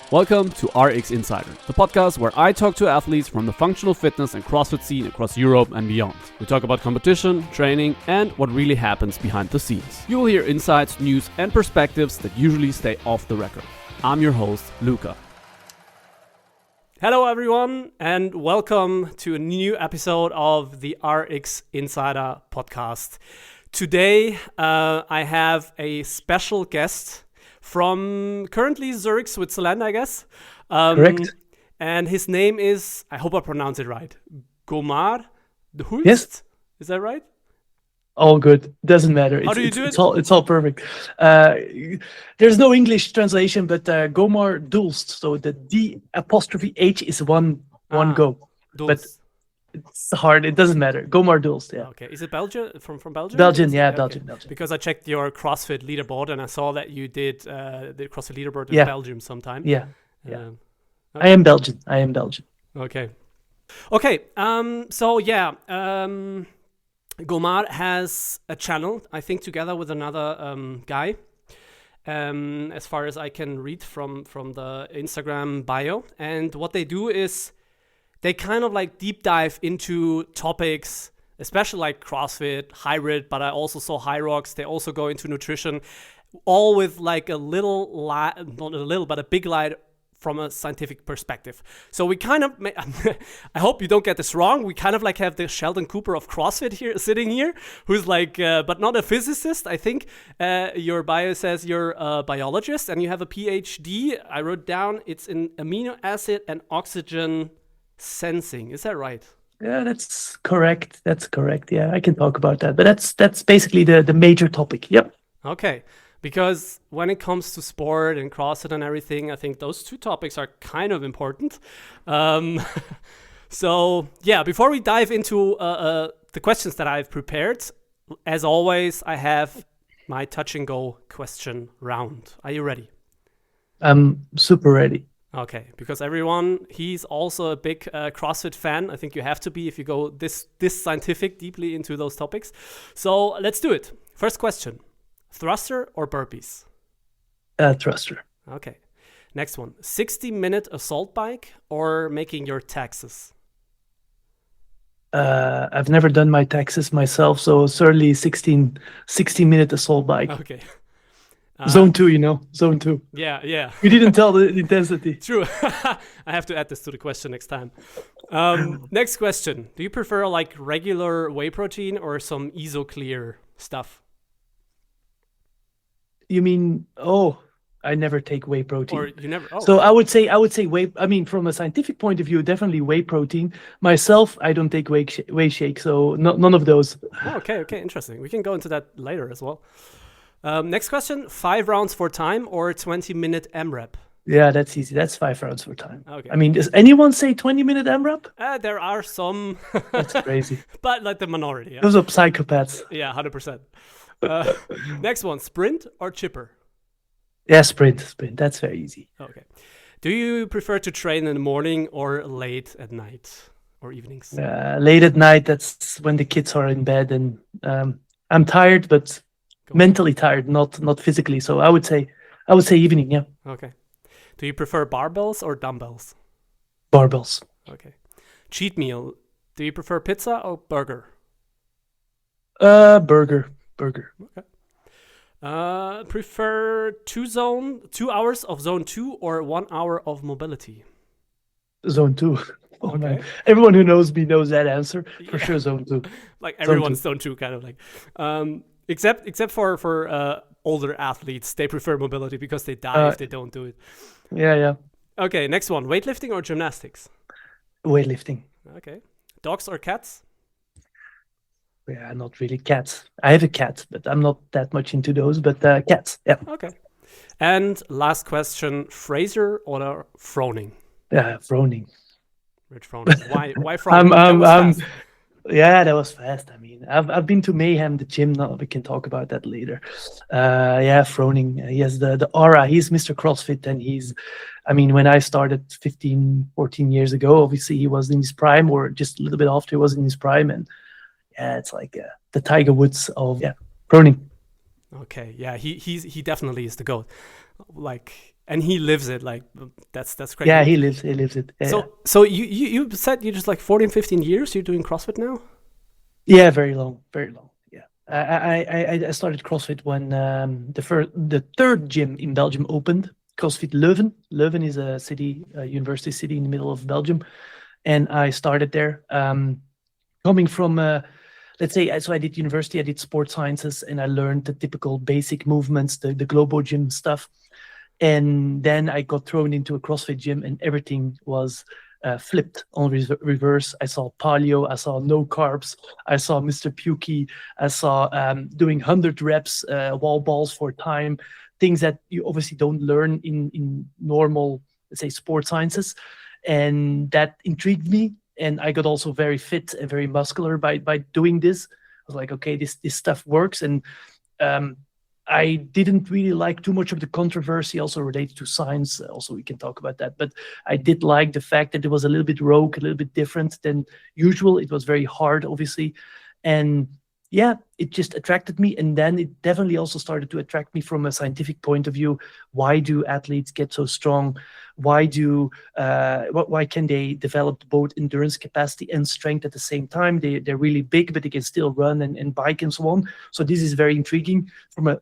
Welcome to RX Insider, the podcast where I talk to athletes from the functional fitness and CrossFit scene across Europe and beyond. We talk about competition, training, and what really happens behind the scenes. You will hear insights, news, and perspectives that usually stay off the record. I'm your host, Luka. Hello everyone, and welcome to a new episode of the RX Insider podcast. Today, I have a special guest from currently Zurich, Switzerland, I guess. Correct. And his name is, I hope I pronounce it right, Gomar de Hulst? Yes. Is that right? All good. Doesn't matter. How do you do it? It's all perfect. There's no English translation, but Gomar Dulst. So the D apostrophe H is one go. Dulst. But it's hard. It doesn't matter. Gomar Dulst. Yeah. Okay. Is it Belgium? From Belgium? Belgian. Yeah. Okay. Belgian. Because I checked your CrossFit leaderboard and I saw that you did the CrossFit leaderboard in Yeah. Belgium sometime. Yeah. Okay. I am Belgian. Okay. Gomar has a channel, I think, together with another guy. As far as I can read from the Instagram bio, and what they do is they kind of like deep dive into topics, especially like CrossFit, hybrid, but I also saw high rocks. They also go into nutrition, all with like a big light from a scientific perspective. So we kind of, I hope you don't get this wrong, we kind of like have the Sheldon Cooper of CrossFit here, sitting here, who's like, but not a physicist. I think your bio says you're a biologist and you have a PhD. I wrote down it's in amino acid and oxygen sensing. Is that right? Yeah, that's correct. Yeah, I can talk about that. But that's basically the major topic. Yep. Okay. Because when it comes to sport and CrossFit and everything, I think those two topics are kind of important. So, yeah, before we dive into the questions that I've prepared, as always, I have my touch and go question round. Are you ready? I'm super ready. Okay, because everyone, he's also a big CrossFit fan. I think you have to be if you go this scientific deeply into those topics. So let's do it. First question. Thruster or burpees? Thruster. Okay. Next one. 60-minute assault bike or making your taxes? I've never done my taxes myself, so certainly 60-minute assault bike. Okay. Zone 2, Zone 2. Yeah. We didn't tell the intensity. True. I have to add this to the question next time. Next question. Do you prefer like regular whey protein or some IsoClear stuff? You mean, I never take whey protein. Or you never? Oh, so I would say whey. I mean, from a scientific point of view, definitely whey protein. Myself, I don't take whey shake, so none of those. Okay, interesting. We can go into that later as well. Next question: 5 rounds for time or 20-minute AMRAP? Yeah, that's easy. That's 5 rounds for time. Okay. I mean, does anyone say 20-minute AMRAP? There are some. That's crazy. But like the minority. Yeah? Those are psychopaths. Yeah, 100%. Next one, sprint or chipper? Yeah, sprint. That's very easy. Okay. Do you prefer to train in the morning or late at night or evenings? Late at night, that's when the kids are in bed, and I'm tired, but mentally tired, not physically. So I would say evening. Yeah. Okay. Do you prefer barbells or dumbbells? Barbells. Okay. Cheat meal. Do you prefer pizza or burger? Burger. Okay. Prefer 2 hours of zone 2 or 1 hour of mobility? Zone 2. Oh Okay. man. Everyone who knows me knows that answer. For sure, zone 2. Like everyone's zone 2 kind of like. Except for older athletes, they prefer mobility because they die if they don't do it. Yeah. Okay, next one. Weightlifting or gymnastics? Weightlifting. Okay. Dogs or cats? Yeah, not really cats. I have a cat, but I'm not that much into those. But cats, yeah. Okay. And last question: Fraser or Froning? Yeah, Froning. Rich Froning. Why Froning? Yeah, that was fast. I mean, I've been to Mayhem, the gym. Now we can talk about that later. Yeah, Froning. He has the aura. He's Mr. CrossFit, and when I started 15, 14 years ago, obviously he was in his prime, or just a little bit after he was in his prime, and yeah, it's like the Tiger Woods of Froning. Okay, yeah, he definitely is the GOAT. like, and he lives it. Like, that's crazy. Yeah, he lives it. Yeah, So you said you're just like 14, 15 years you're doing CrossFit now? yeah, very long, very long. Yeah, I started CrossFit when the third gym in Belgium opened. CrossFit Leuven. Leuven is a city, a university city in the middle of Belgium, and I started there. Coming from let's say, so I did university, I did sports sciences, and I learned the typical basic movements, the Globo gym stuff. And then I got thrown into a CrossFit gym, and everything was flipped on reverse. I saw paleo, I saw no carbs, I saw Mr. Pukey, I saw doing 100 reps, wall balls for time, things that you obviously don't learn in normal, let's say, sports sciences. And that intrigued me. And I got also very fit and very muscular by doing this. I was like, okay, this stuff works. And I didn't really like too much of the controversy also related to science. Also, we can talk about that. But I did like the fact that it was a little bit rogue, a little bit different than usual. It was very hard, obviously. And yeah, it just attracted me. And then it definitely also started to attract me from a scientific point of view. Why do athletes get so strong? Why can they develop both endurance capacity and strength at the same time? They're really big, but they can still run and bike and so on. So this is very intriguing from a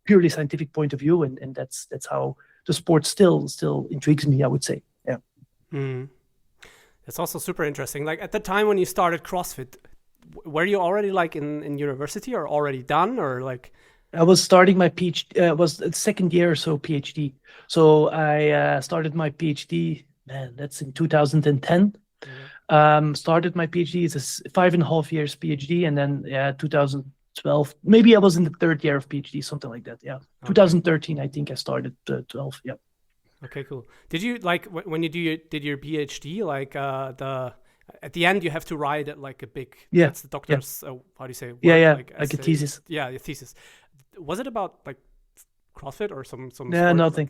purely scientific point of view, and that's how the sport still intrigues me, I would say. Yeah. It's also super interesting. Like at the time when you started CrossFit, were you already like in university or already done, or like? I was starting my PhD, was the second year or so PhD. So I started my PhD, man, that's in 2010. Started my PhD, it's a 5.5 years PhD, and then 2012, maybe I was in the third year of PhD, something like that. Yeah, okay. 2013, I think I started 12. Yeah. Okay, cool. Did you like when you did your PhD, like at the end you have to write it like a big, that's the doctor's, how do you say? Work, like a thesis. Yeah, a thesis. Was it about like CrossFit or some no, nothing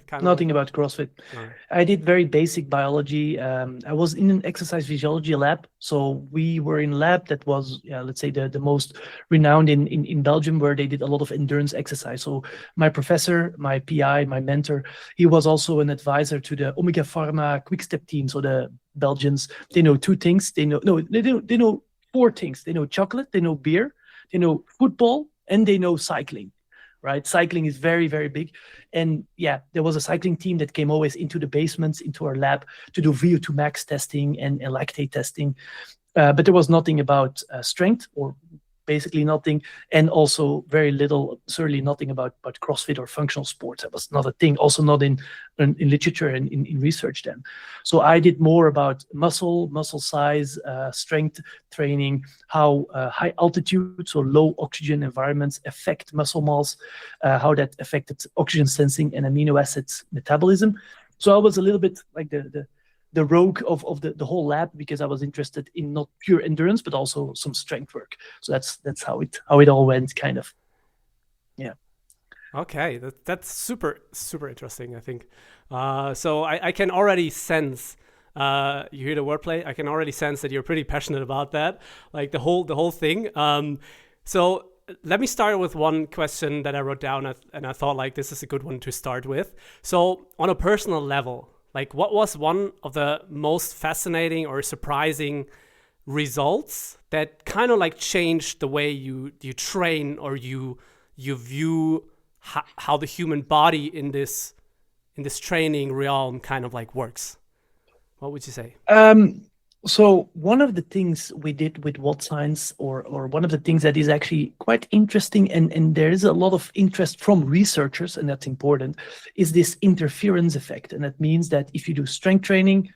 about CrossFit. Right. I did very basic biology. I was in an exercise physiology lab, so we were in a lab that was let's say the most renowned in Belgium, where they did a lot of endurance exercise. So my professor, my PI, my mentor, he was also an advisor to the Omega Pharma Quickstep team. So the Belgians, they know two things. They know four things. They know chocolate, they know beer, they know football, and they know cycling. Right, cycling is very, very big. And yeah, there was a cycling team that came always into the basements, into our lab to do VO2 max testing and lactate testing. But there was nothing about strength, or basically nothing. And also very little, certainly nothing about CrossFit or functional sports. That was not a thing, also not in literature and in research then. So I did more about muscle size, strength training, how high altitude, so low oxygen environments affect muscle mass, how that affected oxygen sensing and amino acids metabolism. So I was a little bit like the rogue of the whole lab, because I was interested in not pure endurance, but also some strength work. So that's how it all went, kind of. Yeah. Okay, that's super interesting, I think. So I can already sense, you hear the wordplay, I can already sense that you're pretty passionate about that, like the whole thing. So let me start with one question that I wrote down, and I thought like this is a good one to start with. So on a personal level, like what was one of the most fascinating or surprising results that kind of like changed the way you train, or you view how the human body in this training realm kind of like works? What would you say? So one of the things we did with WOD science, or one of the things that is actually quite interesting, and there is a lot of interest from researchers, and that's important, is this interference effect. And that means that if you do strength training,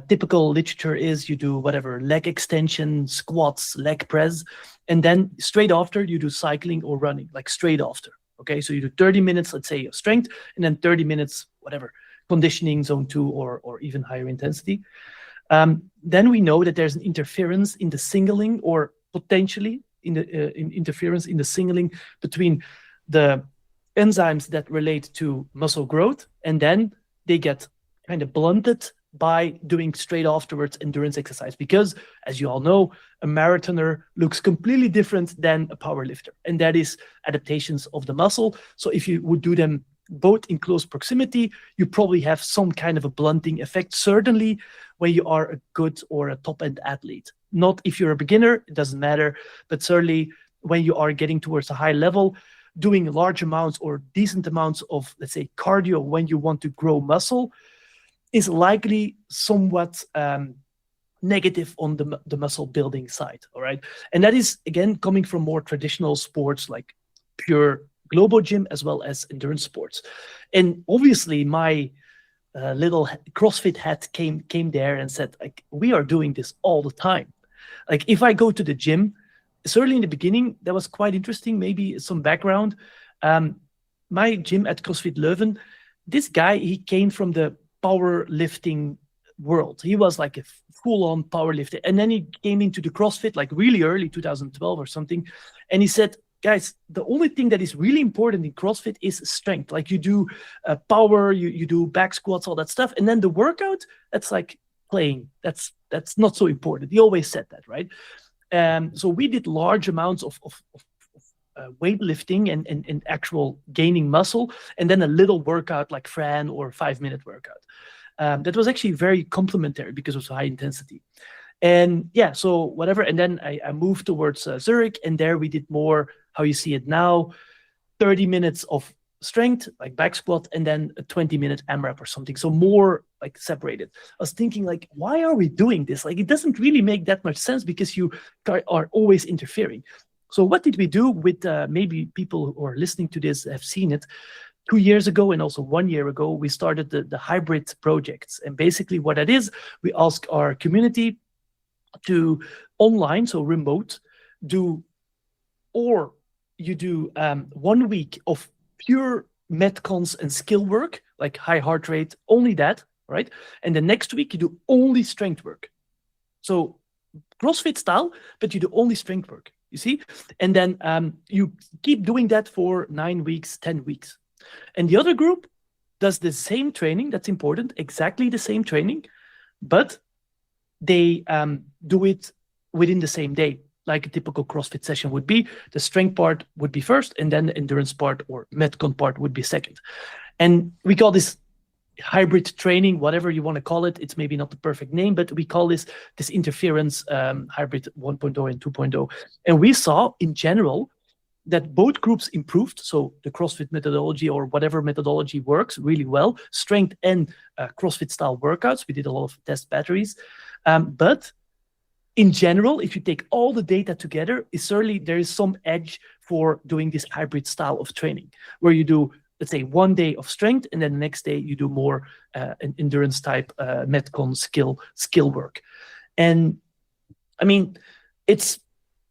typical literature is you do whatever, leg extension, squats, leg press, and then straight after you do cycling or running, like straight after. Okay, so you do 30 minutes, let's say, of strength, and then 30 minutes, whatever, conditioning, zone 2, or even higher intensity. Then we know that there's an interference in the signaling, or potentially in interference in the signaling between the enzymes that relate to muscle growth, and then they get kind of blunted by doing straight afterwards endurance exercise. Because, as you all know, a marathoner looks completely different than a power lifter, and that is adaptations of the muscle. So if you would do them both in close proximity, you probably have some kind of a blunting effect, certainly when you are a good or a top-end athlete. Not if you're a beginner, it doesn't matter, but certainly when you are getting towards a high level, doing large amounts or decent amounts of, let's say, cardio when you want to grow muscle is likely somewhat negative on the muscle building side, all right? And that is, again, coming from more traditional sports like pure global gym as well as endurance sports. And obviously my little CrossFit hat came there and said, like, we are doing this all the time. Like, if I go to the gym, certainly in the beginning, that was quite interesting, maybe some background. My gym at CrossFit Leuven, this guy, he came from the powerlifting world. He was like a full-on powerlifter. And then he came into the CrossFit like really early, 2012 or something. And he said, guys, the only thing that is really important in CrossFit is strength. Like, you do power, you do back squats, all that stuff. And then the workout, that's like playing. That's not so important. He always said that, right? So we did large amounts of weightlifting and actual gaining muscle, and then a little workout like Fran or 5-minute workout. That was actually very complementary because it was high intensity. And yeah, so whatever. And then I moved towards Zurich, and there we did more, how you see it now, 30 minutes of strength, like back squat, and then a 20-minute AMRAP or something. So more like separated. I was thinking, like, why are we doing this? Like, it doesn't really make that much sense because you are always interfering. So what did we do with maybe people who are listening to this have seen it? 2 years ago and also 1 year ago, we started the hybrid projects. And basically what that is, we ask our community to online, so remote, you do 1 week of pure metcons and skill work, like high heart rate, only that, right? And the next week you do only strength work. So CrossFit style, but you do only strength work, you see? And then you keep doing that for 9 weeks, 10 weeks. And the other group does the same training, that's important, exactly the same training, but they do it within the same day, like a typical CrossFit session would be. The strength part would be first, and then the endurance part or metcon part would be second. And we call this hybrid training, whatever you want to call it. It's maybe not the perfect name, but we call this interference hybrid 1.0 and 2.0. And we saw in general that both groups improved. So the CrossFit methodology or whatever methodology works really well, strength and CrossFit style workouts. We did a lot of test batteries. But in general, if you take all the data together, certainly there is some edge for doing this hybrid style of training, where you do, let's say, 1 day of strength, and then the next day you do more an endurance type metcon skill work. And I mean,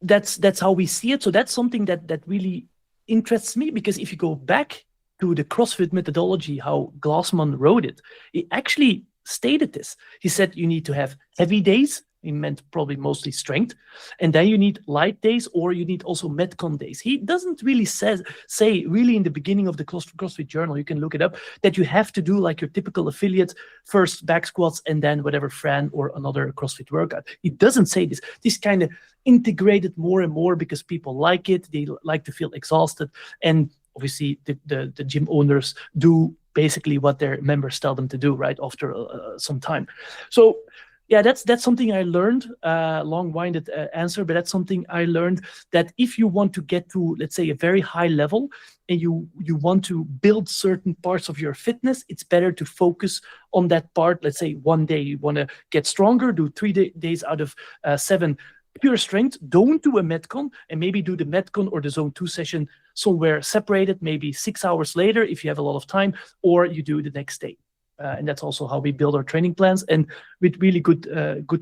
that's how we see it. So that's something that really interests me, because if you go back to the CrossFit methodology, how Glassman wrote it, he actually stated this. He said you need to have heavy days. He meant probably mostly strength. And then you need light days, or you need also metcon days. He doesn't really say really in the beginning of the CrossFit journal, you can look it up, that you have to do like your typical affiliate, first back squats and then whatever Fran or another CrossFit workout. He doesn't say this. This kind of integrated more and more because people like it. They like to feel exhausted. And obviously the gym owners do basically what their members tell them to do, right, after some time. So yeah, that's something I learned, long-winded answer, but that's something I learned, that if you want to get to, let's say, a very high level and you want to build certain parts of your fitness, it's better to focus on that part. Let's say 1 day you want to get stronger, do 3 days out of 7 pure strength. Don't do a metcon, and maybe do the metcon or the zone 2 session somewhere separated, maybe 6 hours later if you have a lot of time, or you do the next day. And that's also how we build our training plans, and with really good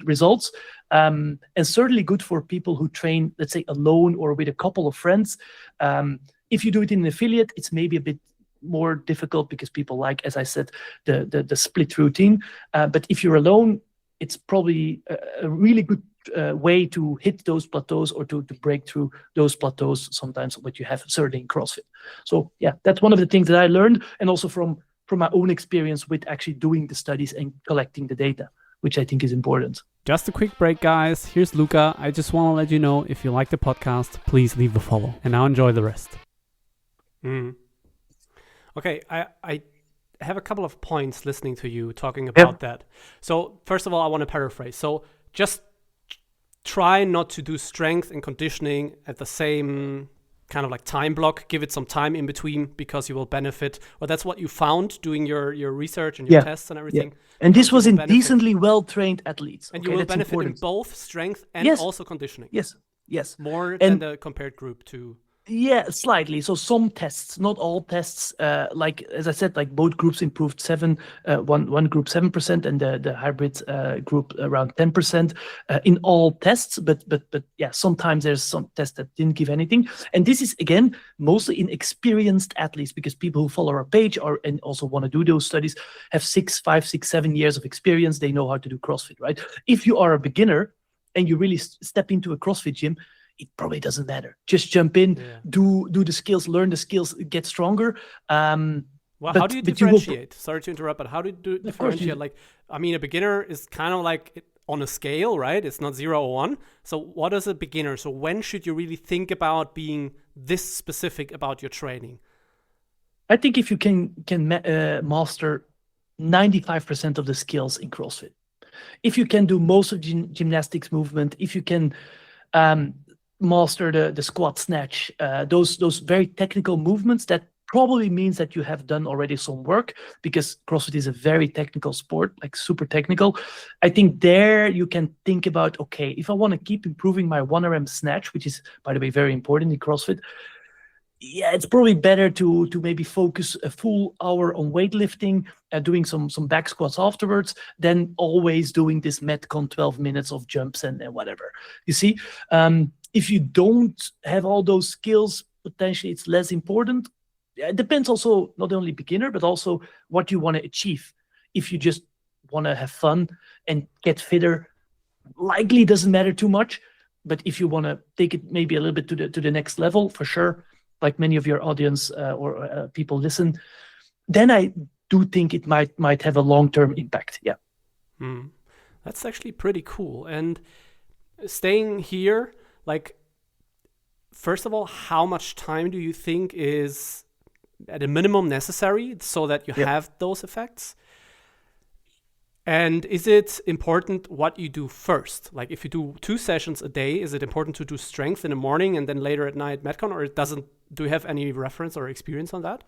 results, and certainly good for people who train, let's say, alone or with a couple of friends. If you do it in an affiliate, it's maybe a bit more difficult because people like, as I said, the split routine. But if you're alone, it's probably a really good way to hit those plateaus, or to break through those plateaus sometimes, what you have certainly in CrossFit. So yeah, that's one of the things that I learned, and also from my own experience with actually doing the studies and collecting the data, which I think is important. Just a quick break, guys. Here's Luka. I just want to let you know, if you like the podcast, please leave a follow. And now enjoy the rest. Okay, Okay, I have a couple of points listening to you talking about that. So first of all, I want to paraphrase. So just try not to do strength and conditioning at the same kind of like time block. Give it some time in between because you will benefit. Or that's what you found doing your research and your tests and everything. And this was in decently well-trained athletes. And you will benefit in both strength and also conditioning. Yes. More than the compared group too. Yeah, slightly. So some tests, not all tests. Like as I said, like both groups improved one group 7%, and the hybrid group around 10% in all tests. But yeah, sometimes there's some tests that didn't give anything. And this is again mostly in experienced athletes, because people who follow our page and also want to do those studies have 5, 6, 7 years of experience. They know how to do CrossFit, right? If you are a beginner and you really step into a CrossFit gym, it probably doesn't matter. Just jump in, do the skills, learn the skills, get stronger. Well, how do you differentiate? Sorry to interrupt, but how do you differentiate? Like, I mean, a beginner is kind of like on a scale, right? It's not 0 or 1. So what is a beginner? So when should you really think about being this specific about your training? I think if you can master 95% of the skills in CrossFit, if you can do most of gymnastics movement, if you can master the squat snatch, those very technical movements, that probably means that you have done already some work, because CrossFit is a very technical sport, like super technical. I think there you can think about, okay, if I want to keep improving my 1RM snatch, which is, by the way, very important in CrossFit, yeah, it's probably better to maybe focus a full hour on weightlifting, doing some back squats afterwards, than always doing this Metcon 12 minutes of jumps and whatever. You see, if you don't have all those skills, potentially it's less important. It depends also, not only beginner, but also what you want to achieve. If you just want to have fun and get fitter, likely doesn't matter too much. But if you want to take it maybe a little bit to the next level, for sure, like many of your audience or people listen, then I do think it might have a long-term impact. Yeah. That's actually pretty cool. And staying here, like, first of all, how much time do you think is at a minimum necessary so that you have those effects? And is it important what you do first? Like, if you do 2 sessions a day, is it important to do strength in the morning and then later at night Metcon, or it doesn't? Do you have any reference or experience on that?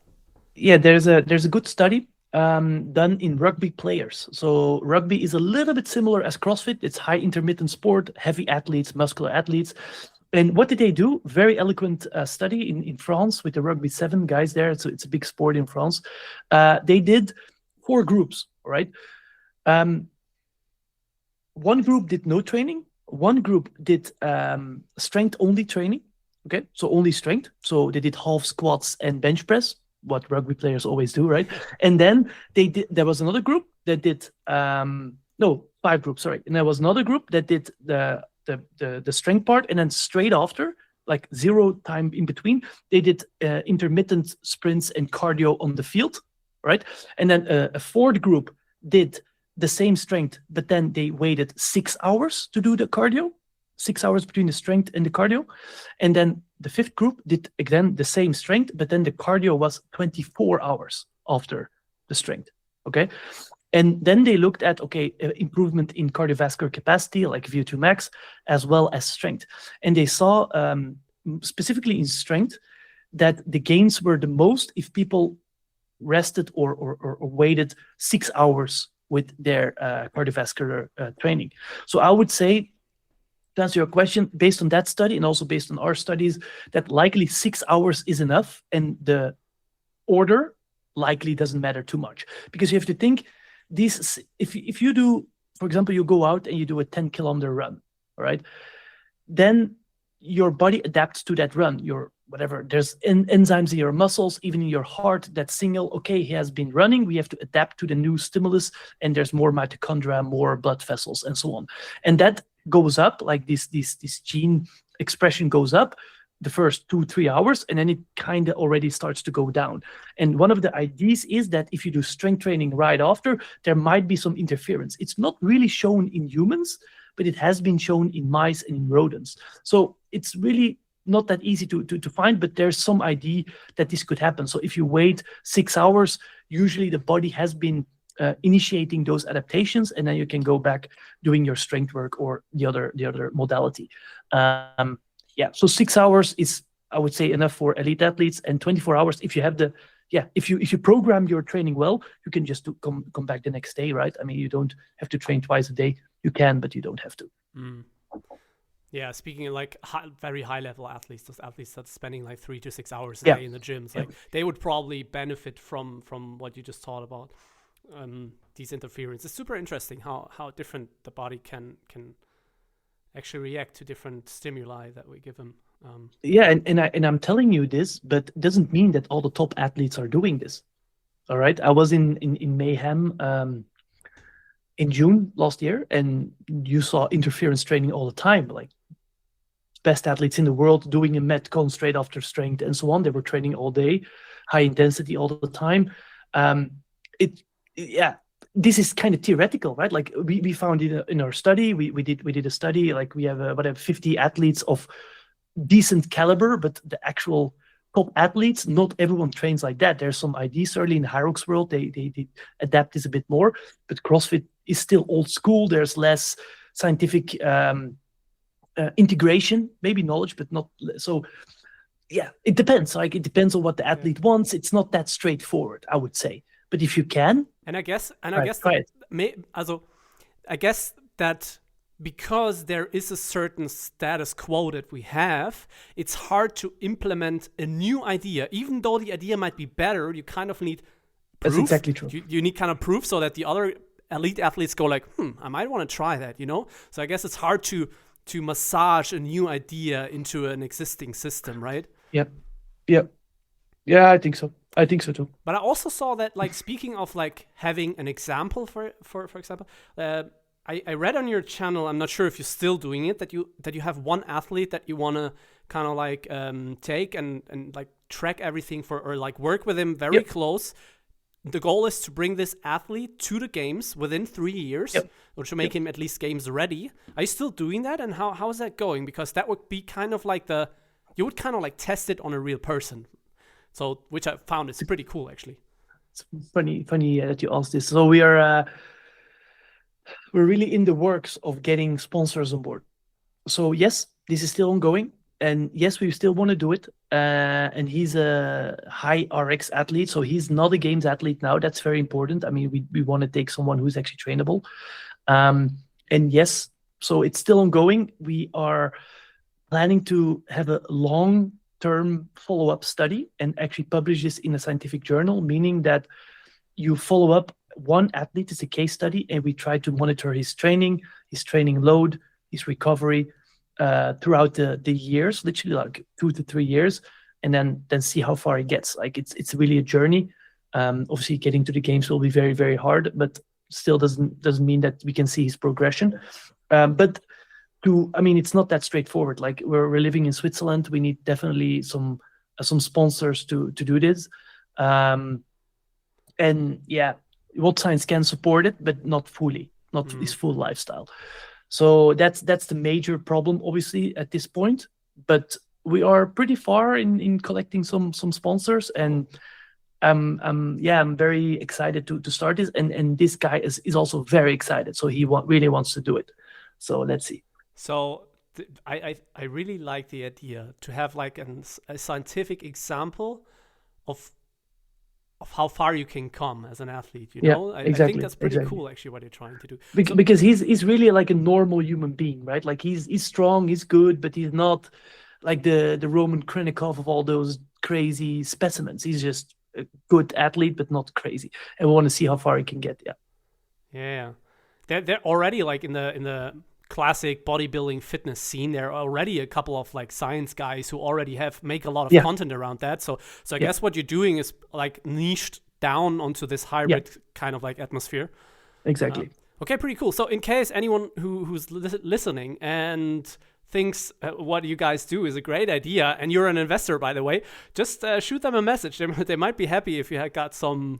Yeah, there's a good study done in rugby players. So rugby is a little bit similar as CrossFit. It's high intermittent sport, heavy athletes, muscular athletes. And what did they do? Very eloquent study in France with the rugby 7 guys there. So it's a big sport in France. They did 4 groups, right? One group did no training. One group did strength only training. Okay, so only strength. So they did half squats and bench press, what rugby players always do, right? And then there was another group that did 5 groups, sorry. And there was another group that did the strength part, and then straight after, like 0 time in between, they did intermittent sprints and cardio on the field, right? And then a 4th group did the same strength, but then they waited 6 hours to do the cardio. 6 hours between the strength and the cardio. And then the 5th group did again the same strength, but then the cardio was 24 hours after the strength. Okay. And then they looked at, improvement in cardiovascular capacity, like VO2 max, as well as strength. And they saw, specifically in strength, that the gains were the most if people rested or waited 6 hours with their cardiovascular training. So I would say, to answer your question, based on that study and also based on our studies, that likely 6 hours is enough, and the order likely doesn't matter too much, because you have to think this. If you do, for example, you go out and you do a 10-kilometer run, all right, then your body adapts to that run. There's enzymes in your muscles, even in your heart, that signal, okay, he has been running, we have to adapt to the new stimulus, and there's more mitochondria, more blood vessels, and so on. And that goes up, like this gene expression goes up the first 2-3 hours, and then it kind of already starts to go down. And one of the ideas is that if you do strength training right after, there might be some interference. It's not really shown in humans, but it has been shown in mice and in rodents. So it's really not that easy to find, but there's some idea that this could happen. So if you wait 6 hours, usually the body has been initiating those adaptations, and then you can go back doing your strength work or the other modality. So 6 hours is, I would say, enough for elite athletes, and 24 hours if you have if you program your training well, you can just come back the next day, right? I mean, you don't have to train twice a day. You can, but you don't have to. Yeah, speaking of like very high level athletes, those athletes that's spending like 3 to 6 hours a day in the gyms, like they would probably benefit from what you just taught about. These interference. It's super interesting how different the body can actually react to different stimuli that we give them. And I'm telling you this, but it doesn't mean that all the top athletes are doing this. All right, I was in Mayhem in June last year, and you saw interference training all the time, like best athletes in the world doing a metcon straight after strength and so on. They were training all day, high intensity all the time. This is kind of theoretical, right? Like we found it in our study. We did a study. Like we have 50 athletes of decent caliber, but the actual top athletes, not everyone trains like that. There's some ideas certainly in the Hyrox world. They adapt this a bit more, but CrossFit is still old school. There's less scientific integration, maybe knowledge, but not so. Yeah, it depends. Like it depends on what the athlete wants. It's not that straightforward, I would say. But if you can, I guess that because there is a certain status quo that we have, it's hard to implement a new idea. Even though the idea might be better, you kind of need proof. That's exactly true. You need kind of proof so that the other elite athletes go like, I might want to try that, So I guess it's hard to massage a new idea into an existing system, right? Yep. Yeah, I think so. I think so too. But I also saw that, like, speaking of like having an example, for example, I read on your channel, I'm not sure if you're still doing it, that you have one athlete that you want to kind of like take and like track everything for, or like work with him very close. The goal is to bring this athlete to the games within 3 years, or to make him at least games ready. Are you still doing that? And how is that going? Because that would be kind of like you would kind of like test it on a real person. So, which I found is pretty cool, actually. It's funny that you asked this. So we're really in the works of getting sponsors on board. So yes, this is still ongoing, and yes, we still want to do it. And he's a high RX athlete, so he's not a games athlete now. That's very important. I mean, we want to take someone who's actually trainable. And yes, so it's still ongoing. We are planning to have a long-term follow-up study and actually publish this in a scientific journal, meaning that you follow up one athlete as a case study, and we try to monitor his training load, his recovery throughout the years, literally like 2 to 3 years, and then see how far he gets. Like it's really a journey. Obviously, getting to the games will be very, very hard, but still doesn't mean that we can see his progression. It's not that straightforward. Like we're living in Switzerland, we need definitely some sponsors to do this. WOD Science can support it, but not fully, not his full lifestyle. So that's the major problem, obviously, at this point. But we are pretty far in collecting some sponsors, and I'm very excited to start this. And this guy is also very excited, so he really wants to do it. So let's see. So I really like the idea to have like a scientific example of how far you can come as an athlete, know? I think that's pretty cool, actually, what you're trying to do. Because he's really like a normal human being, right? Like he's strong, he's good, but he's not like the Roman Krenikov of all those crazy specimens. He's just a good athlete, but not crazy. And we want to see how far he can get. Yeah. They're already like in the classic bodybuilding fitness scene. There are already a couple of like science guys who already make a lot of content around that. So I guess what you're doing is like niched down onto this hybrid kind of like atmosphere. Exactly. Okay, pretty cool. So in case anyone who's listening and thinks what you guys do is a great idea, and you're an investor, by the way, just shoot them a message. They might be happy if you had got some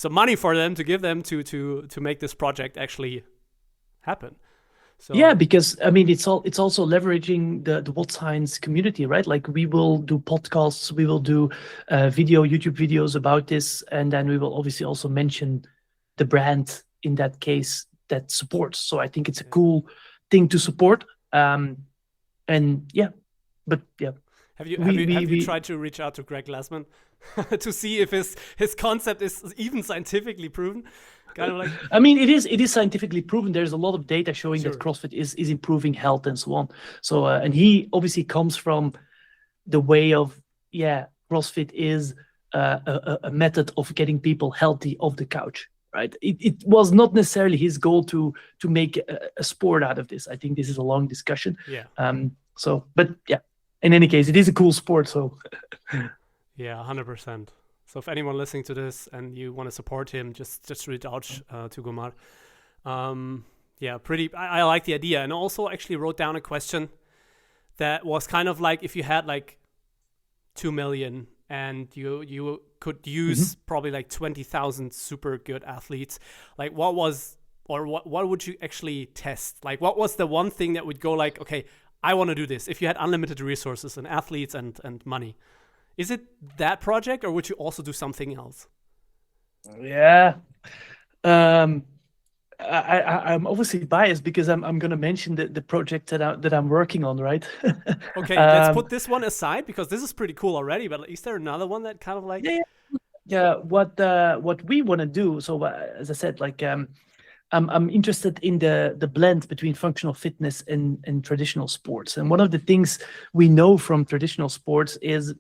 money for them to give them to make this project actually happen. So Yeah, because I mean, it's also leveraging the WOD Science community, right? Like we will do podcasts, we will do YouTube videos about this, and then we will obviously also mention the brand in that case that supports. So I think it's a cool thing to support. And yeah, but yeah, have you tried to reach out to Greg Glassman to see if his concept is even scientifically proven? Kind of like, I mean, it is scientifically proven. There's a lot of data showing Sure. that CrossFit is improving health and so on. So and he obviously comes from the way of CrossFit is a method of getting people healthy off the couch, right? It was not necessarily his goal to make a sport out of this. I think this is a long discussion. yeah, So, but yeah, in any case, it is a cool sport. So yeah, 100%. So if anyone listening to this and you want to support him, just reach out to Gomar. Yeah, I like the idea, and also actually wrote down a question that was kind of like, if you had like 2 million and you could use probably like 20,000 super good athletes, like what would you actually test? Like what was the one thing that would go like, okay, I want to do this, if you had unlimited resources and athletes and money? Is it that project, or would you also do something else? yeah, I'm obviously biased because I'm going to mention the project that I'm working on, right? Okay, let's put this one aside because this is pretty cool already. But is there another one that kind of like? Yeah. What we want to do? So as I said, like I'm interested in the blend between functional fitness and traditional sports. And one of the things we know from traditional sports is,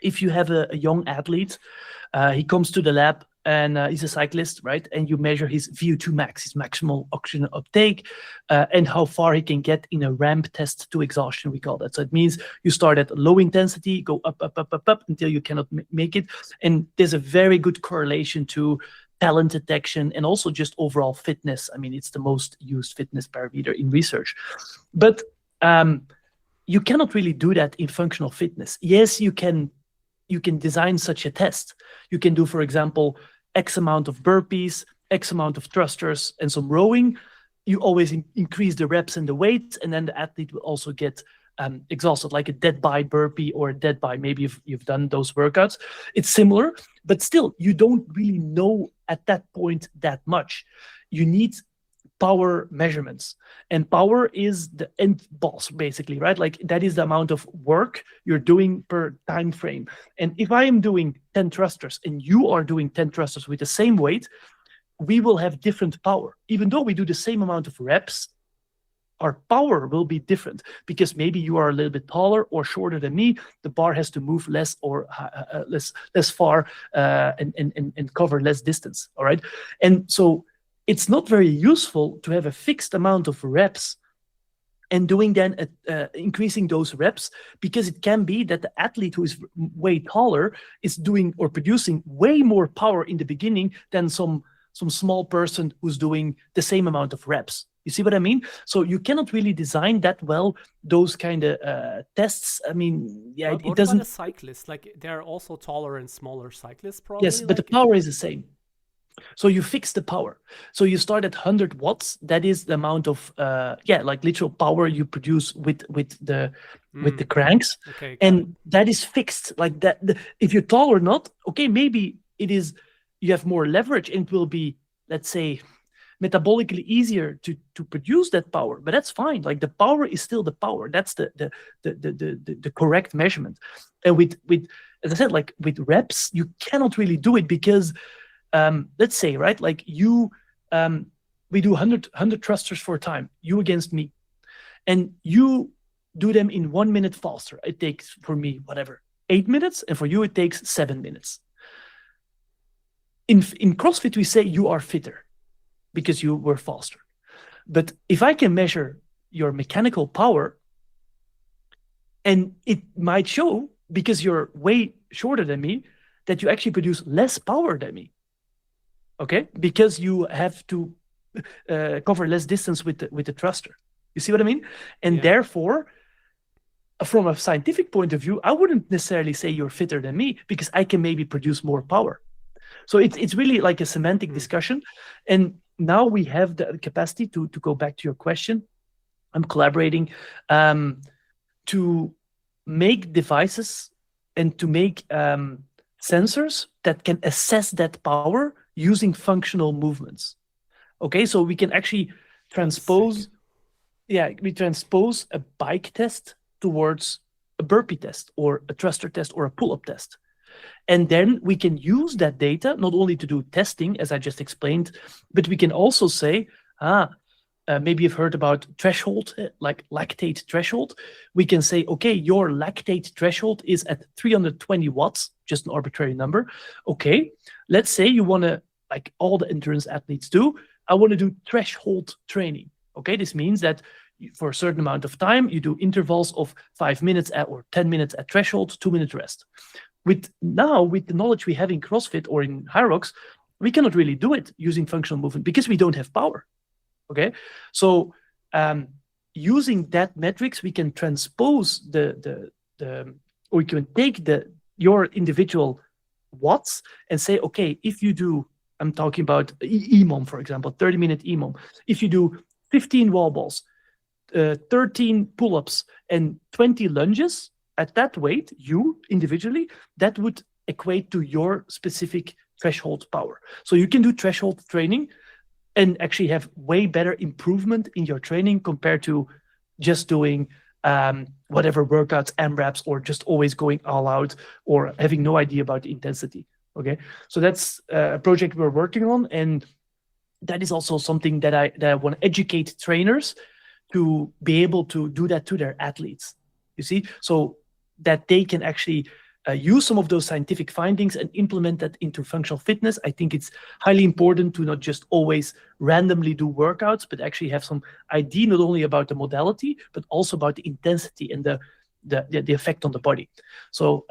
if you have a young athlete, he comes to the lab and he's a cyclist, right? And you measure his VO2 max, his maximal oxygen uptake, and how far he can get in a ramp test to exhaustion, we call that. So it means you start at low intensity, go up until you cannot make it. And there's a very good correlation to talent detection and also just overall fitness. I mean, it's the most used fitness parameter in research. But you cannot really do that in functional fitness. Yes, you can design such a test. You can do, for example, X amount of burpees, X amount of thrusters, and some rowing. You always increase the reps and the weight, and then the athlete will also get exhausted, like a dead by burpee or a dead by, maybe if you've done those workouts. It's similar, but still, you don't really know at that point that much. You need power measurements, and power is the end boss, basically, right? Like that is the amount of work you're doing per time frame. And if I am doing 10 thrusters and you are doing 10 thrusters with the same weight, we will have different power. Even though we do the same amount of reps, our power will be different because maybe you are a little bit taller or shorter than me. The bar has to move less or less far and cover less distance. All right, and so it's not very useful to have a fixed amount of reps and doing then increasing those reps, because it can be that the athlete who is way taller is doing or producing way more power in the beginning than some small person who's doing the same amount of reps. You see what I mean? So you cannot really design that well those kind of tests. I mean, yeah, What it doesn't. about a cyclist? Like there are also taller and smaller cyclists, probably. Yes, but the power is the same. So you fix the power. So you start at 100 watts. That is the amount of like literal power you produce with the cranks. Okay, and that is fixed. Like that. If you're tall or not, okay, maybe it is. You have more leverage, and it will be, let's say, metabolically easier to produce that power. But that's fine. Like the power is still the power. That's the correct measurement. And with as I said, like with reps, you cannot really do it because. Let's say, right, like you, we do 100 thrusters for a time, you against me, and you do them in 1 minute faster. It takes for me, whatever, 8 minutes, and for you, it takes 7 minutes. In CrossFit, we say you are fitter because you were faster. But if I can measure your mechanical power, and it might show, because you're way shorter than me, that you actually produce less power than me. Okay, because you have to cover less distance with the thruster. You see what I mean? And therefore, from a scientific point of view, I wouldn't necessarily say you're fitter than me because I can maybe produce more power. So it's really like a semantic discussion. And now we have the capacity to go back to your question. I'm collaborating to make devices and to make sensors that can assess that power using functional movements. Okay, so we can actually transpose, we transpose a bike test towards a burpee test or a thruster test or a pull-up test. And then we can use that data not only to do testing, as I just explained, but we can also say, maybe you've heard about threshold, like lactate threshold. We can say, okay, your lactate threshold is at 320 watts, just an arbitrary number. Okay, let's say you want to, like all the endurance athletes do, I want to do threshold training. Okay, this means that for a certain amount of time, you do intervals of 5 minutes or 10 minutes at threshold, 2-minute rest. With the knowledge we have in CrossFit or in Hyrox, we cannot really do it using functional movement because we don't have power. Okay, so using that metrics, we can transpose or we can take your individual watts and say, okay, if you do, I'm talking about EMOM, for example, 30-minute EMOM. If you do 15 wall balls, 13 pull-ups, and 20 lunges at that weight, you individually, that would equate to your specific threshold power. So you can do threshold training and actually have way better improvement in your training compared to just doing whatever workouts, AMRAPs, or just always going all out or having no idea about the intensity. Okay, so that's a project we're working on, and that is also something that I want to educate trainers to be able to do that to their athletes. You see, so that they can actually use some of those scientific findings and implement that into functional fitness. I think it's highly important to not just always randomly do workouts, but actually have some idea not only about the modality, but also about the intensity and the effect on the body. So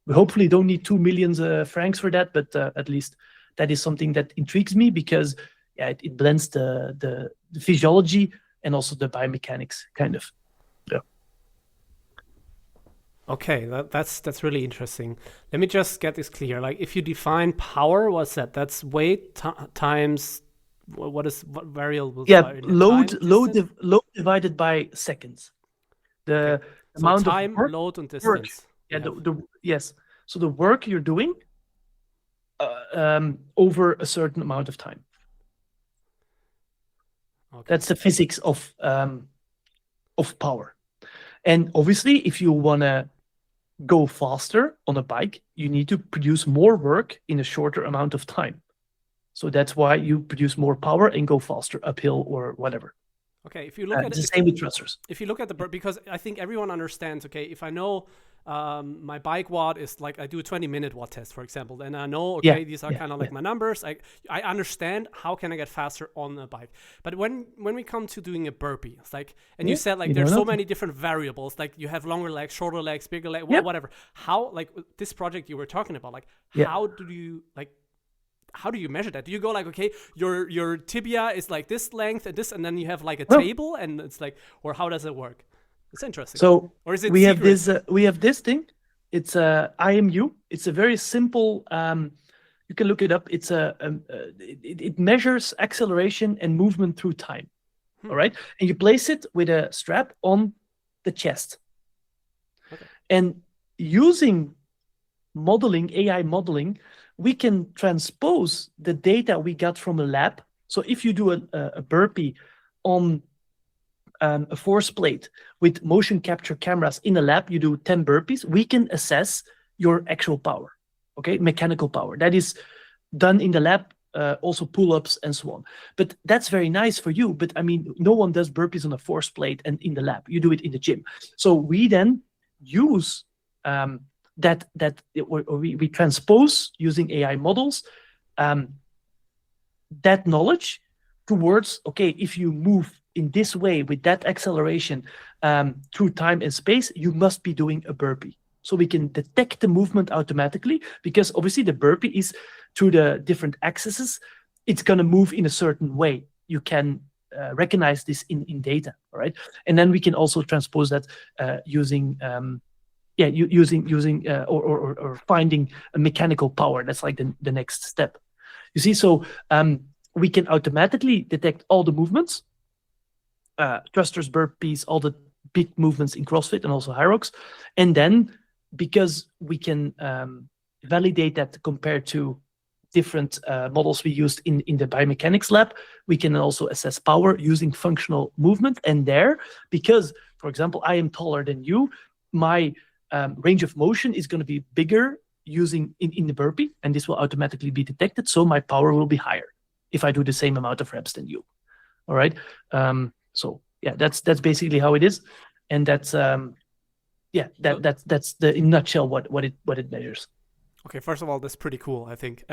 we hopefully don't need 2 million francs for that, but at least that is something that intrigues me because it blends the physiology and also the biomechanics, kind of. Yeah. Okay, that's really interesting. Let me just get this clear. Like, if you define power, what's that? That's weight times what variable? Load divided by seconds. The amount time, of work, load, and distance. Yes. So the work you're doing over a certain amount of time. Okay. That's the physics of power. And obviously, if you want to go faster on a bike, you need to produce more work in a shorter amount of time. So that's why you produce more power and go faster uphill or whatever. Okay, if you look at the same with thrusters. If you look at because I think everyone understands, okay, if I know my bike WOD is like, I do a 20-minute WOD test, for example, and I know, okay, these are kind of like my numbers. I understand how can I get faster on a bike. But when we come to doing a burpee, it's like, and you said like there's so many different variables, like you have longer legs, shorter legs, bigger legs, whatever. How, like this project you were talking about, like how do you measure that? Do you go like, okay, your tibia is like this length and this, and then you have like a table, and it's like, or how does it work? It's interesting. So or is it we have this thing. It's a IMU. It's a very simple. You can look it up. It's it measures acceleration and movement through time. All right, and you place it with a strap on the chest. Okay. And using modeling, AI modeling, we can transpose the data we got from a lab. So if you do a burpee on a force plate with motion capture cameras in a lab, you do 10 burpees, we can assess your actual power, okay, mechanical power. That is done in the lab, also pull-ups and so on. But that's very nice for you. But I mean, no one does burpees on a force plate and in the lab. You do it in the gym. So we then use we transpose using AI models that knowledge towards, okay, if you move in this way with that acceleration through time and space, you must be doing a burpee. So we can detect the movement automatically, because obviously the burpee is through the different axes, it's going to move in a certain way. You can recognize this in data, all right? And then we can also transpose that using finding a mechanical power. That's like the next step. You see, so we can automatically detect all the movements thrusters, burpees, all the big movements in CrossFit and also high rocks. And then because we can validate that compared to different models we used in the biomechanics lab, we can also assess power using functional movement. And there, because, for example, I am taller than you, my range of motion is going to be bigger using in the burpee, and this will automatically be detected. So my power will be higher if I do the same amount of reps than you. All right. So yeah, that's basically how it is, and that's that's the in a nutshell what it measures. Okay, first of all, that's pretty cool, I think.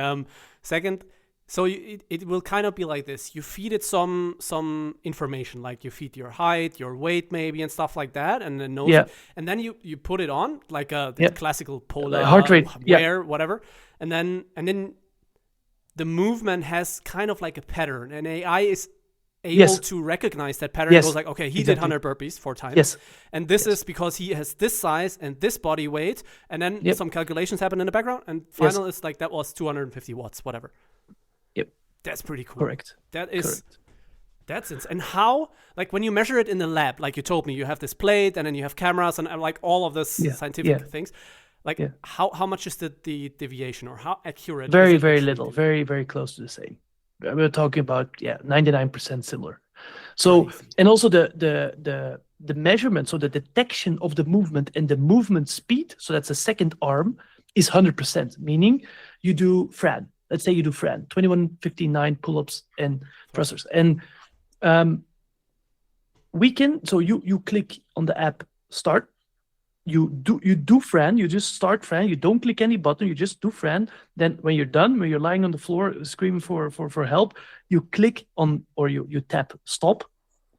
Second, so it will kind of be like this. You feed it some information, like you feed your height, your weight maybe, and stuff like that, and then and then you put it on like the classical polar heart rate, wear, whatever, and then the movement has kind of like a pattern, and AI is able to recognize that pattern. It goes like, okay, he did 100 burpees 4 times. And this is because he has this size and this body weight. And then some calculations happen in the background. And final is like, that was 250 watts, whatever. Yep. That's pretty cool. Correct. That's insane. And how, like when you measure it in the lab, like you told me, you have this plate and then you have cameras and like all of this scientific things. Like how much is the deviation, or how accurate? Very, very little. Very, very close to the same. We're talking about 99% similar. So and also the measurement, so the detection of the movement and the movement speed, so that's a second arm, is 100%, meaning you do Fran. Let's say you do Fran, 2159 pull-ups and thrusters. And we can, so you click on the app start, you do Fran, you just start Fran, you don't click any button, you just do Fran. Then when you're done, when you're lying on the floor screaming for help, you click on, or you tap stop,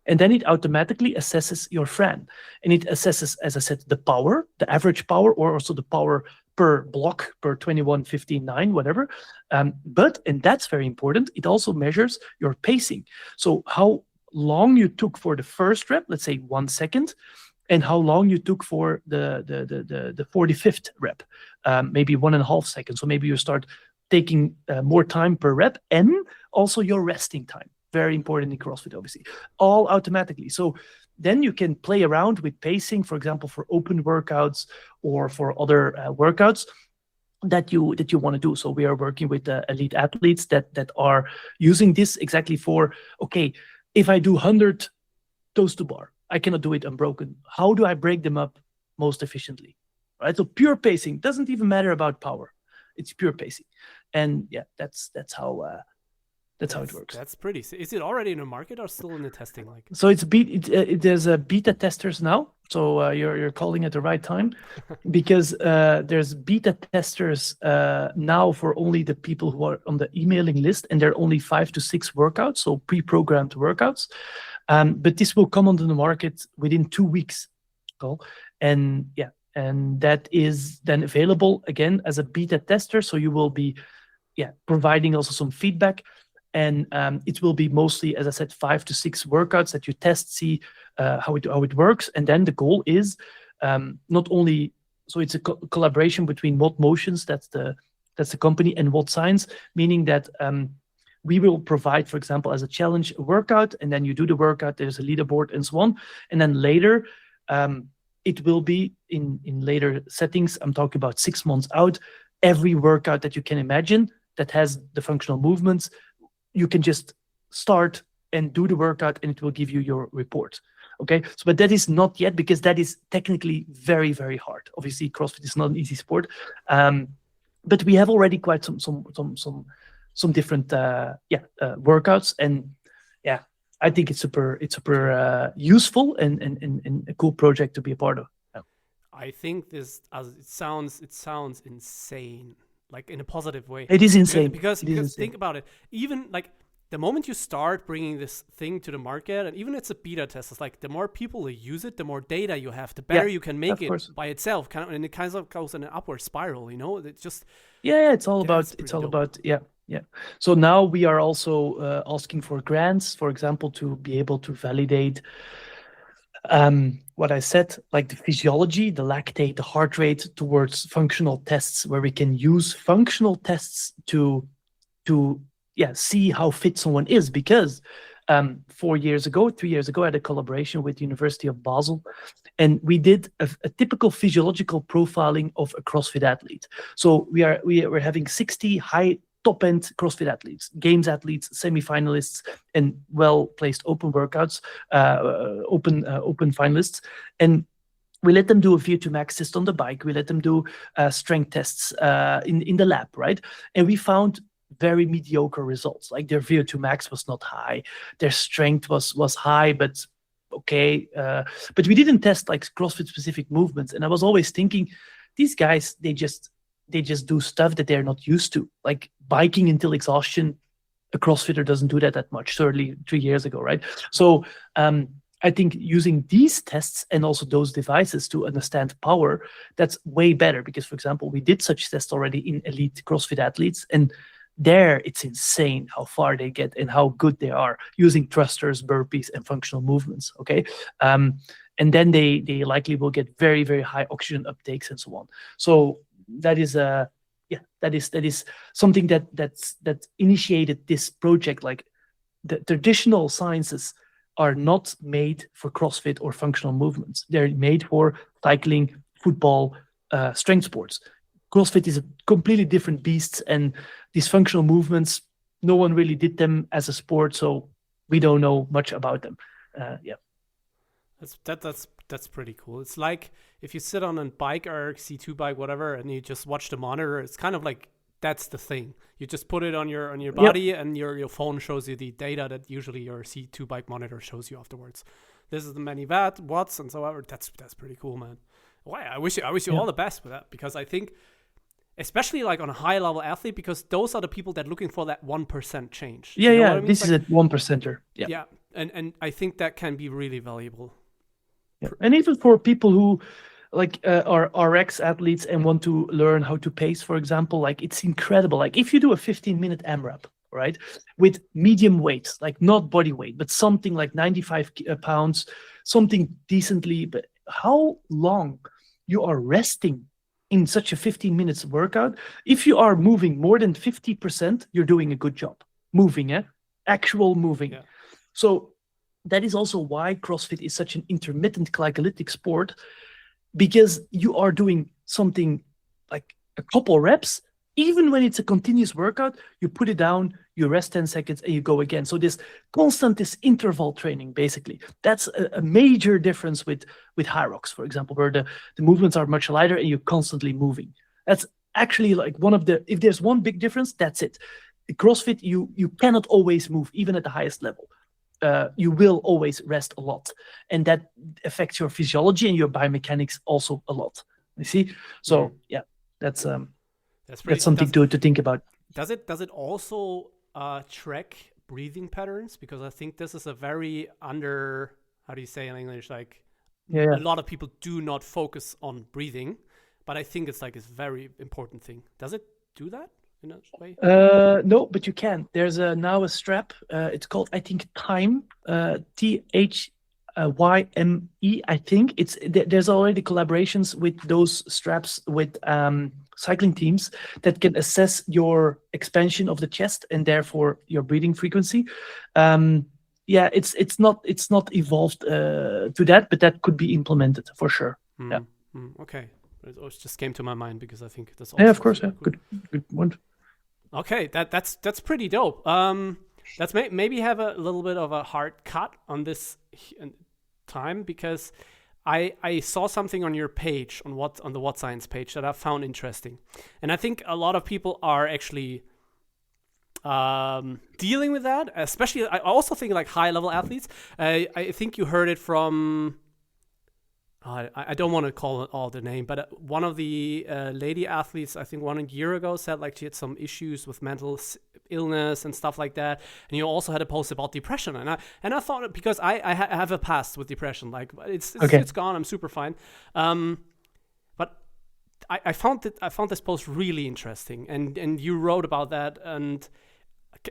and then it automatically assesses your Fran. And it assesses, as I said, the power, the average power, or also the power per block, per 2159, whatever. But, and that's very important, it also measures your pacing. So how long you took for the first rep, let's say 1 second, and how long you took for the 45th rep, maybe 1.5 seconds. So maybe you start taking more time per rep, and also your resting time. Very important in CrossFit, obviously, all automatically. So then you can play around with pacing, for example, for open workouts or for other workouts that you want to do. So we are working with elite athletes that are using this exactly for, okay, if I do 100 toes to bar, I cannot do it unbroken. How do I break them up most efficiently? Right. So pure pacing doesn't even matter about power. It's pure pacing, and that's how it works. That's pretty. Is it already in the market or still in the testing? Like, so there's a beta testers now. So you're calling at the right time, because there's beta testers now for only the people who are on the emailing list, and there are only 5 to 6 workouts, so pre-programmed workouts. But this will come onto the market within 2 weeks. And that is then available again as a beta tester. So you will be providing also some feedback. And it will be mostly, as I said, 5 to 6 workouts that you test, see how it works. And then the goal is not only, so it's a collaboration between WOD Motions, that's the company, and WOD Science, meaning that we will provide, for example, as a challenge, a workout, and then you do the workout, there's a leaderboard and so on. And then later, it will be in later settings, I'm talking about 6 months out, every workout that you can imagine that has the functional movements, you can just start and do the workout, and it will give you your report. Okay, so but that is not yet, because that is technically very, very hard. Obviously, CrossFit is not an easy sport, but we have already quite some different workouts, and I think it's super useful and a cool project to be a part of. I think this, as it sounds insane, like in a positive way. It is insane because think about it. Even like the moment you start bringing this thing to the market, and even it's a beta test, it's like the more people that use it, the more data you have, the better you can make it by itself. And it kind of goes in an upward spiral. You know, it's just it's all about So now we are also asking for grants, for example, to be able to validate what I said, like the physiology, the lactate, the heart rate, towards functional tests, where we can use functional tests to see how fit someone is. Because 3 years ago, I had a collaboration with the University of Basel, and we did a typical physiological profiling of a CrossFit athlete. So we're having 60 high top-end CrossFit athletes, games athletes, semi-finalists, and well-placed open workouts, open finalists, and we let them do a VO2 max test on the bike. We let them do strength tests in the lab, right? And we found very mediocre results. Like their VO2 max was not high, their strength was high, but okay. But we didn't test like CrossFit specific movements. And I was always thinking, these guys, they just do stuff that they're not used to, like biking until exhaustion. A CrossFitter doesn't do that much, certainly 3 years ago, right? So I think using these tests and also those devices to understand power, that's way better because, for example, we did such tests already in elite CrossFit athletes, and there it's insane how far they get and how good they are using thrusters, burpees, and functional movements, okay? And then they likely will get very, very high oxygen uptakes and so on. So that is that is something that initiated this project. Like the traditional sciences are not made for CrossFit or functional movements. They're made for cycling, football, strength sports. CrossFit is a completely different beast, and these functional movements, no one really did them as a sport, so we don't know much about them. That's pretty cool. It's like if you sit on a bike or C2 bike, whatever, and you just watch the monitor. It's kind of like that's the thing. You just put it on your body, and your phone shows you the data that usually your C2 bike monitor shows you afterwards. This is the many watts and so on. That's pretty cool, man. Well, I wish you all the best with that, because I think, especially like on a high level athlete, because those are the people that are looking for that 1% change. Yeah, you know what I mean? This is a 1%er. Yeah, and I think that can be really valuable. Yeah. And even for people who like are RX athletes and want to learn how to pace, for example, like it's incredible. Like if you do a 15-minute AMRAP, right, with medium weight, like not body weight, but something like 95 pounds, something decently, but how long you are resting in such a 15 minutes workout. If you are moving more than 50%, you're doing a good job. Moving, actual moving. Yeah. So that is also why CrossFit is such an intermittent glycolytic sport, because you are doing something like a couple reps. Even when it's a continuous workout, you put it down, you rest 10 seconds, and you go again. So this interval training, basically. That's a major difference with high rocks, for example, where the movements are much lighter and you're constantly moving. That's actually like if there's one big difference, that's it. CrossFit, you cannot always move, even at the highest level. You will always rest a lot, and that affects your physiology and your biomechanics also a lot. You see? So yeah, that's something to think about. Does it also track breathing patterns? Because I think this is a very how do you say in English? Like a lot of people do not focus on breathing, but I think it's like a very important thing. Does it do that in a way? No, but you can. There's now a strap. It's called, I think, Time. THYME. I think there's already collaborations with those straps with cycling teams that can assess your expansion of the chest and therefore your breathing frequency. It's not evolved to that, but that could be implemented for sure. Okay, it just came to my mind because I think that's also of course, good one. Okay, that's pretty dope. Let's maybe have a little bit of a hard cut on this time, because I saw something on your page on the WOD Science page that I found interesting, and I think a lot of people are actually dealing with that. Especially, I also think like high level athletes. I think you heard it from. I don't want to call it all the name, but one of the lady athletes, I think 1 year ago, said like she had some issues with mental illness and stuff like that. And you also had a post about depression, and I thought, because I have a past with depression, like it's gone, I'm super fine. But I found this post really interesting, and you wrote about that. And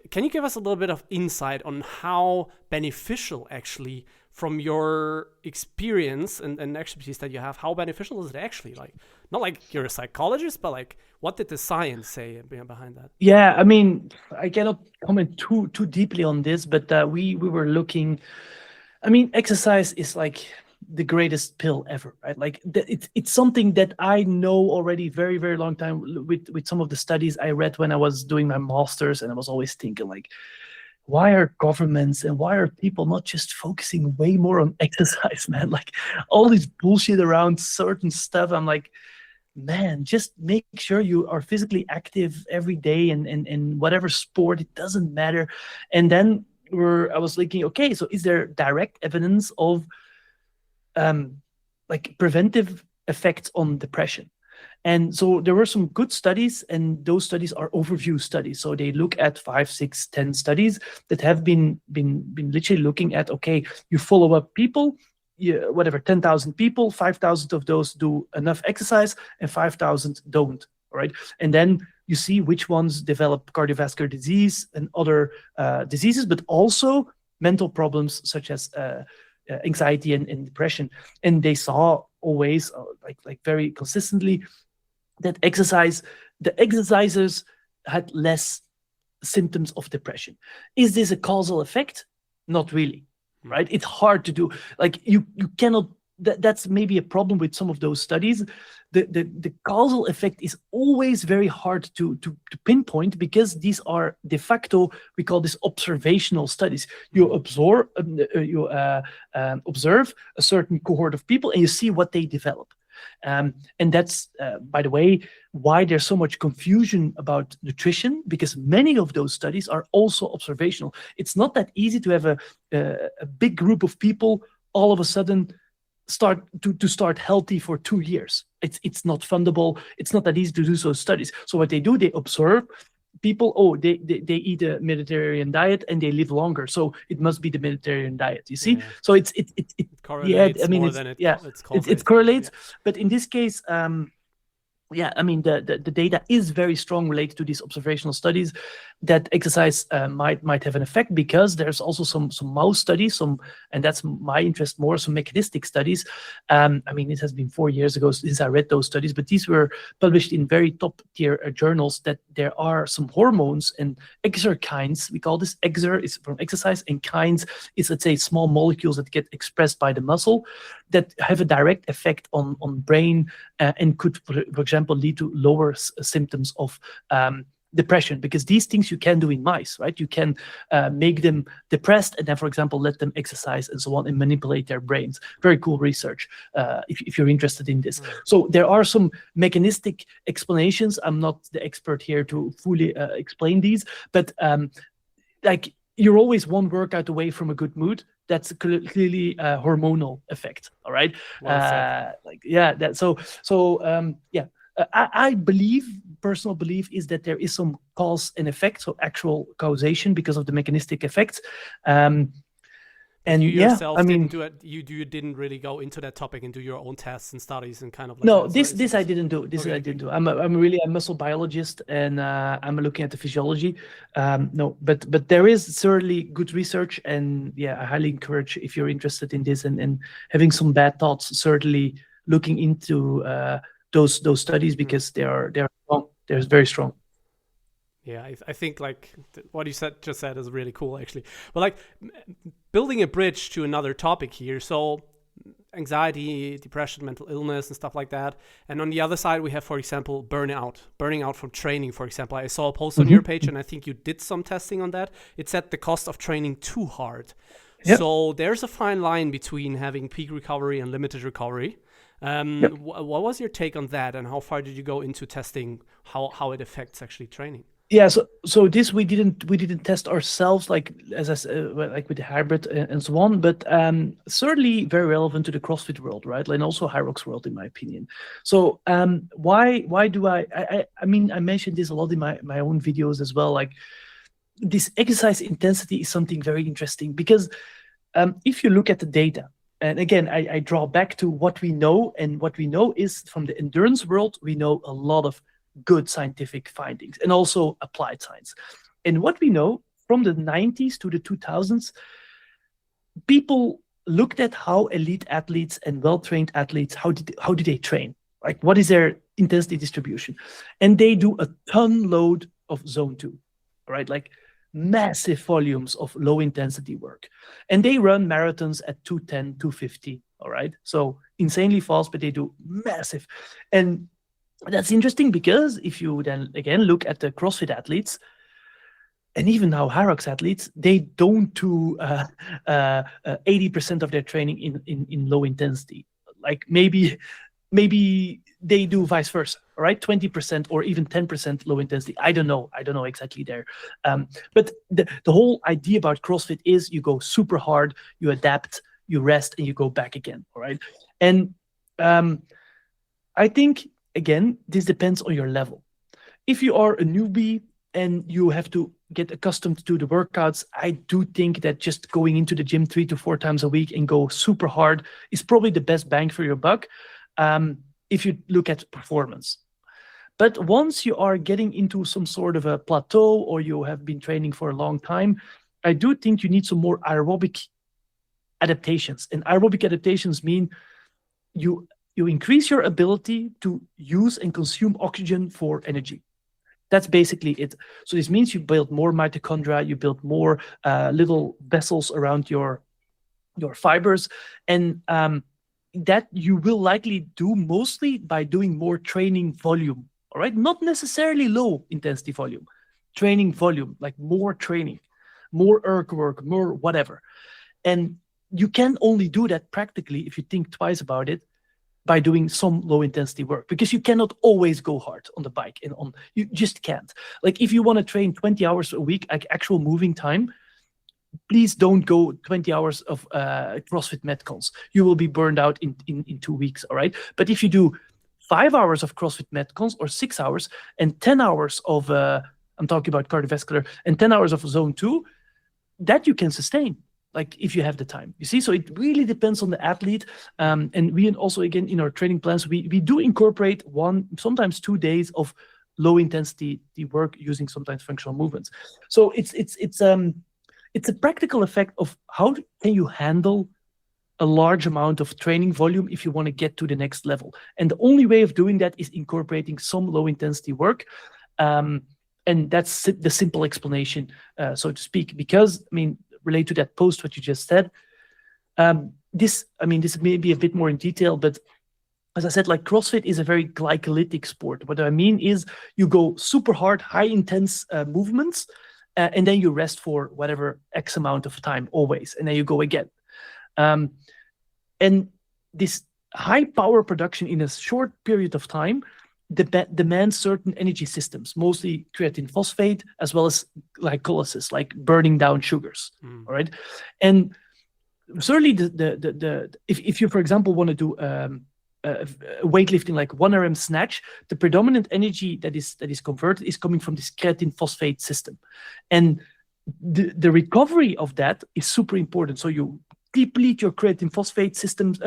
can you give us a little bit of insight on how beneficial actually, from your experience and expertise that you have, how beneficial is it actually? Like, not like you're a psychologist, but like, what did the science say behind that? Yeah, I mean, I cannot comment too deeply on this, but we were looking. I mean, exercise is like the greatest pill ever, right? Like it's something that I know already very, very long time with some of the studies I read when I was doing my master's, and I was always thinking like, why are governments and why are people not just focusing way more on exercise, man? Like all this bullshit around certain stuff. I'm like, man, just make sure you are physically active every day and whatever sport, it doesn't matter. And then I was thinking, okay, so is there direct evidence of like preventive effects on depression? And so there were some good studies, and those studies are overview studies. So they look at 5, 6, 10 studies that have been literally looking at, okay, you follow up people, whatever, 10,000 people, 5,000 of those do enough exercise and 5,000 don't, all right? And then you see which ones develop cardiovascular disease and other diseases, but also mental problems such as anxiety and depression. And they saw always, like very consistently, that the exercisers had less symptoms of depression. Is this a causal effect? Not really, right? It's hard to do. Like you cannot. That's maybe a problem with some of those studies. The causal effect is always very hard to pinpoint, because these are de facto, we call this observational studies. You observe a certain cohort of people and you see what they develop. And that's, by the way, why there's so much confusion about nutrition, because many of those studies are also observational. It's not that easy to have a big group of people all of a sudden start healthy for 2 years. It's not fundable. It's not that easy to do those studies. So what they do, they observe people. Oh, they eat a Mediterranean diet and they live longer, so it must be the Mediterranean diet. You see, so it correlates, yeah. I mean, more than it correlates. Yeah. But in this case, yeah, I mean, the data is very strong related to these observational studies that exercise might have an effect, because there's also some mouse studies, and that's my interest more, some mechanistic studies. I mean, it has been 4 years ago since I read those studies, but these were published in very top tier journals, that there are some hormones and exerkines. We call this exer is from exercise, and kines is, let's say, small molecules that get expressed by the muscle that have a direct effect on brain and could, for example, lead to lower symptoms of depression, because these things you can do in mice, right? You can make them depressed and then, for example, let them exercise and so on and manipulate their brains. Very cool research if you're interested in this. So there are some mechanistic explanations. I'm not the expert here to fully explain these, but like you're always one workout away from a good mood. That's clearly a hormonal effect. All right. Like, yeah, that so yeah. I believe, personal belief is that there is some cause and effect, so actual causation because of the mechanistic effects. And you yourself, I mean, didn't do it. You didn't really go into that topic and do your own tests and studies and kind of like no, that. this I didn't do. This I didn't do. I'm really a muscle biologist, and I'm looking at the physiology. No, but there is certainly good research, and yeah, I highly encourage, if you're interested in this and having some bad thoughts, certainly looking into those studies, because they're strong. They're very strong. Yeah, I think like what you just said is really cool, actually. But like building a bridge to another topic here. So anxiety, depression, mental illness and stuff like that. And on the other side, we have, for example, burning out from training, for example. I saw a post on your page and I think you did some testing on that. It said the cost of training too hard. Yep. So there's a fine line between having peak recovery and limited recovery. What was your take on that, and how far did you go into testing how it affects actually training? Yeah, so this we didn't test ourselves, like as I said, like with the hybrid and so on, but certainly very relevant to the CrossFit world, right? And also Hyrox world, in my opinion. So why do I mean, I mentioned this a lot in my own videos as well. Like this exercise intensity is something very interesting, because if you look at the data, and again, I draw back to what we know, and what we know is from the endurance world, we know a lot of good scientific findings and also applied science. And what we know from the 90s to the 2000s, people looked at how elite athletes and well-trained athletes, how do they train? Like, what is their intensity distribution? And they do a ton load of zone 2, right? Like massive volumes of low intensity work. And they run marathons at 210, 250, all right? So insanely fast, but they do massive. And that's interesting because if you then again look at the CrossFit athletes, and even now Hyrox athletes, they don't do 80% of their training in low intensity. Like maybe they do vice versa, right? 20% or even 10% low intensity. I don't know exactly there. But the whole idea about CrossFit is you go super hard, you adapt, you rest, and you go back again, all right? And I think, again, this depends on your level. If you are a newbie and you have to get accustomed to the workouts, I do think that just going into the gym 3 to 4 times a week and go super hard is probably the best bang for your buck if you look at performance. But once you are getting into some sort of a plateau or you have been training for a long time, I do think you need some more aerobic adaptations. And aerobic adaptations mean you increase your ability to use and consume oxygen for energy. That's basically it. So this means you build more mitochondria, you build more little vessels around your fibers, and that you will likely do mostly by doing more training volume, all right? Not necessarily low intensity volume, training volume, like more training, more erg work, more whatever. And you can only do that practically, if you think twice about it, by doing some low intensity work, because you cannot always go hard on the bike and you just can't. Like if you want to train 20 hours a week, like actual moving time, please don't go 20 hours of CrossFit Metcons. You will be burned out in 2 weeks, all right? But if you do 5 hours of CrossFit Metcons or 6 hours and 10 hours of, I'm talking about cardiovascular, and 10 hours of zone 2, that you can sustain. Like if you have the time, you see. So it really depends on the athlete, and we also, again, in our training plans, we do incorporate 1, sometimes 2 days of low intensity work using sometimes functional movements. So it's a practical effect of how can you handle a large amount of training volume if you want to get to the next level. And the only way of doing that is incorporating some low intensity work. And that's the simple explanation, so to speak, because relate to that post, what you just said. This may be a bit more in detail, but as I said, like CrossFit is a very glycolytic sport. What I mean is you go super hard, high intense movements, and then you rest for whatever X amount of time always, and then you go again. And this high power production in a short period of time demands certain energy systems, mostly creatine phosphate, as well as glycolysis, like burning down sugars. All right, and certainly if you, for example, want to do weightlifting, like 1 RM snatch, the predominant energy that is converted is coming from this creatine phosphate system, and the recovery of that is super important. So you deplete your creatine phosphate systems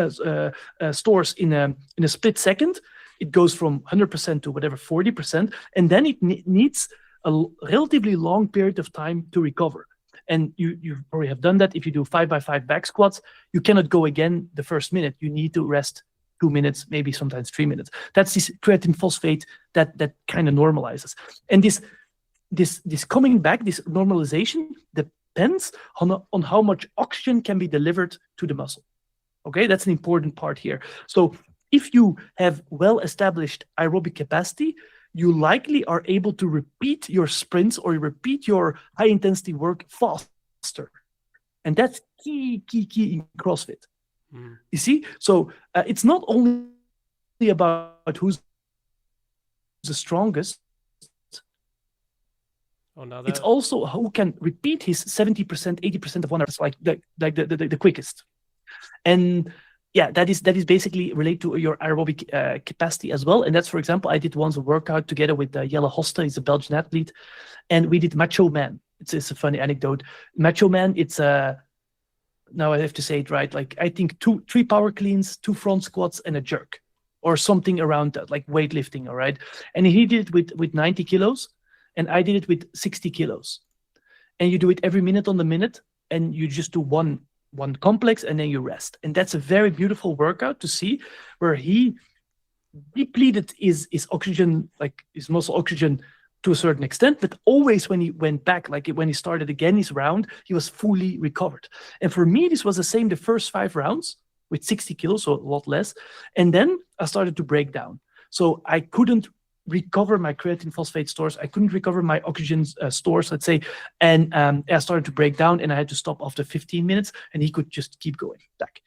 stores in a split second. It goes from 100% to whatever 40%, and then it needs a relatively long period of time to recover. And you probably have done that. If you do 5x5 back squats, you cannot go again the first minute. You need to rest 2 minutes, maybe sometimes 3 minutes. That's this creatine phosphate that kind of normalizes. And this coming back, this normalization depends on how much oxygen can be delivered to the muscle. Okay, that's an important part here. So if you have well-established aerobic capacity, you likely are able to repeat your sprints or repeat your high-intensity work faster. And that's key in CrossFit. You see? So it's not only about who's the strongest. It's also who can repeat his 70%, 80% of 1 hour, like the quickest. And yeah, that is basically related to your aerobic capacity as well. And that's, for example, I did once a workout together with Jelle Hoste. He's a Belgian athlete, and we did Macho Man. It's a funny anecdote. Macho Man, it's now I have to say it right. Like I think 3 power cleans, 2 front squats, and a jerk, or something around that, like weightlifting. All right, and he did it with 90 kilos, and I did it with 60 kilos. And you do it every minute on the minute, and you just do one complex, and then you rest. And that's a very beautiful workout to see, where he depleted his oxygen, like his muscle oxygen, to a certain extent, but always when he went back, like when he started again his round, he was fully recovered. And for me, this was the same the first 5 rounds with 60 kilos, so a lot less. And then I started to break down. So I couldn't recover my creatine phosphate stores. I couldn't recover my oxygen stores, let's say. And I started to break down, and I had to stop after 15 minutes, and he could just keep going. Like,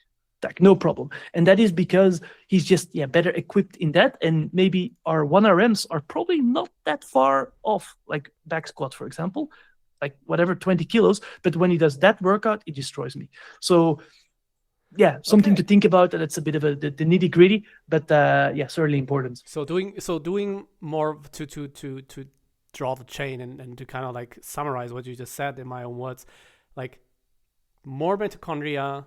no problem. And that is because he's just better equipped in that. And maybe our 1RMs are probably not that far off, like back squat, for example, like whatever, 20 kilos. But when he does that workout, it destroys me. So something to think about. And it's a bit of the nitty gritty, but certainly important. So doing more to draw the chain and to kind of like summarize what you just said in my own words, like more mitochondria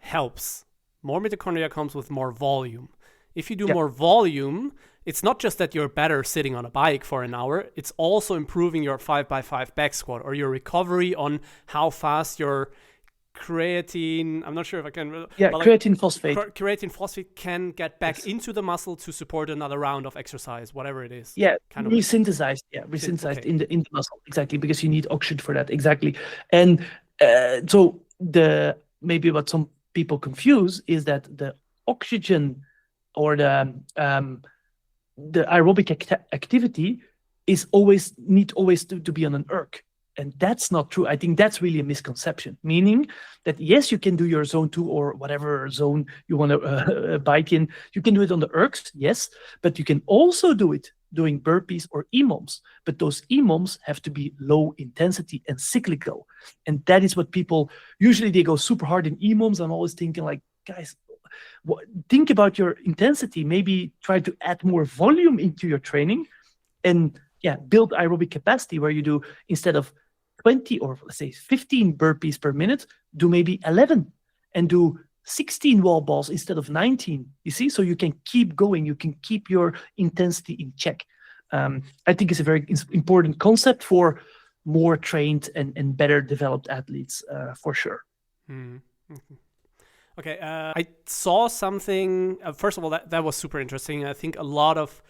helps. More mitochondria comes with more volume. If you do more volume, it's not just that you're better sitting on a bike for an hour, it's also improving your 5x5 back squat or your recovery on how fast your creatine, I'm not sure if I can... creatine phosphate. Creatine phosphate can get back into the muscle to support another round of exercise, whatever it is. Resynthesized. Resynthesized in the muscle, exactly, because you need oxygen for that, exactly. And so maybe what some people confuse is that the oxygen or the aerobic activity is always to be on an erg. And that's not true. I think that's really a misconception, meaning that, yes, you can do your zone 2 or whatever zone you want to bike in. You can do it on the ergs, yes, but you can also do it doing burpees or EMOMs. But those EMOMs have to be low intensity and cyclical. And that is what people, usually they go super hard in EMOMs. I'm always thinking like, guys, think about your intensity. Maybe try to add more volume into your training and build aerobic capacity, where you do, instead of 20 or let's say 15 burpees per minute, do maybe 11 and do 16 wall balls instead of 19. You see, so you can keep going, you can keep your intensity in check. I think it's a very important concept for more trained and better developed athletes, for sure. Mm-hmm. Okay, I saw something. First of all, that was super interesting. I think a lot of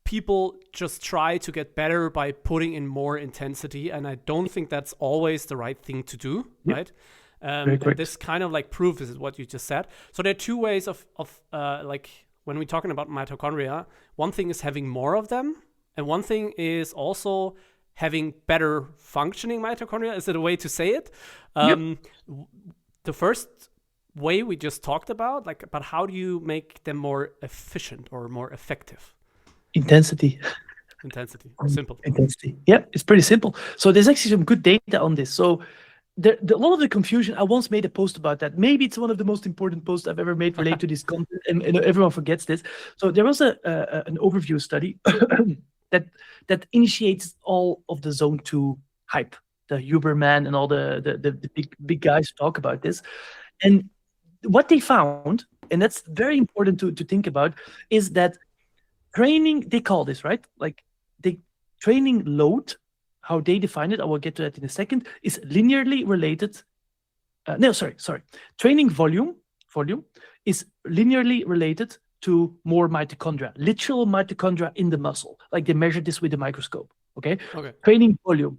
people just try to get better by putting in more intensity, and I don't think that's always the right thing to do, right? And this kind of like proves what you just said. So there are two ways of like when we're talking about mitochondria. One thing is having more of them, and one thing is also having better functioning mitochondria. Is it a way to say it? The first way we just talked about, like, but how do you make them more efficient or more effective? Intensity. Simple. Intensity. Yeah, it's pretty simple. So there's actually some good data on this. So a lot of the confusion, I once made a post about that. Maybe it's one of the most important posts I've ever made related to this content, and everyone forgets this. So there was an overview study that initiates all of the Zone 2 hype, the Huberman and all the big guys talk about this. And what they found, and that's very important to think about, is that training, they call this, right? Like the training load, how they define it, I will get to that in a second, is linearly related. Training volume is linearly related to more mitochondria, literal mitochondria in the muscle. Like they measure this with the microscope, okay? Training volume.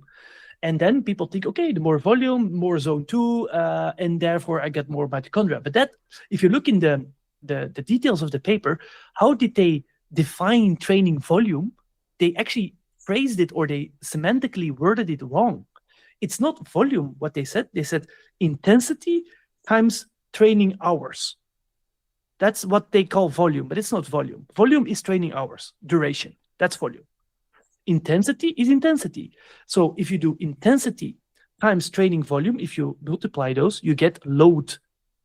And then people think, okay, the more volume, more Zone 2, and therefore I get more mitochondria. But that, if you look in the details of the paper, how did they define training volume? They actually phrased it, or they semantically worded it wrong. It's not volume, what they said. They said intensity times training hours. That's what they call volume, but it's not volume. Volume is training hours, duration. That's volume. Intensity is intensity. So if you do intensity times training volume, if you multiply those, you get load,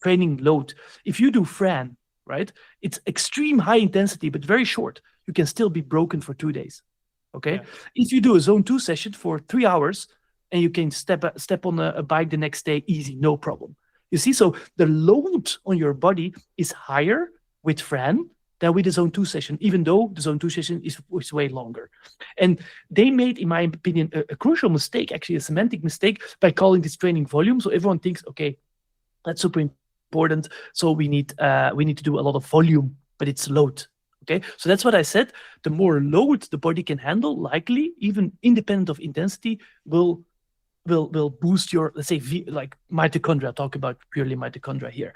training load. If you do Fran, right, it's extreme high intensity, but very short. You can still be broken for 2 days. Okay. Yeah. If you do a Zone 2 session for 3 hours and you can step on a bike the next day, easy, no problem. You see, so the load on your body is higher with Fran than with the zone 2 session, even though the zone 2 session is way longer. And they made, in my opinion, a crucial mistake, actually a semantic mistake, by calling this training volume. So everyone thinks, okay, that's super important. So we need to do a lot of volume, but it's load. Okay, so that's what I said. The more load the body can handle, likely, even independent of intensity, will boost your, let's say, like mitochondria. Talk about purely mitochondria here.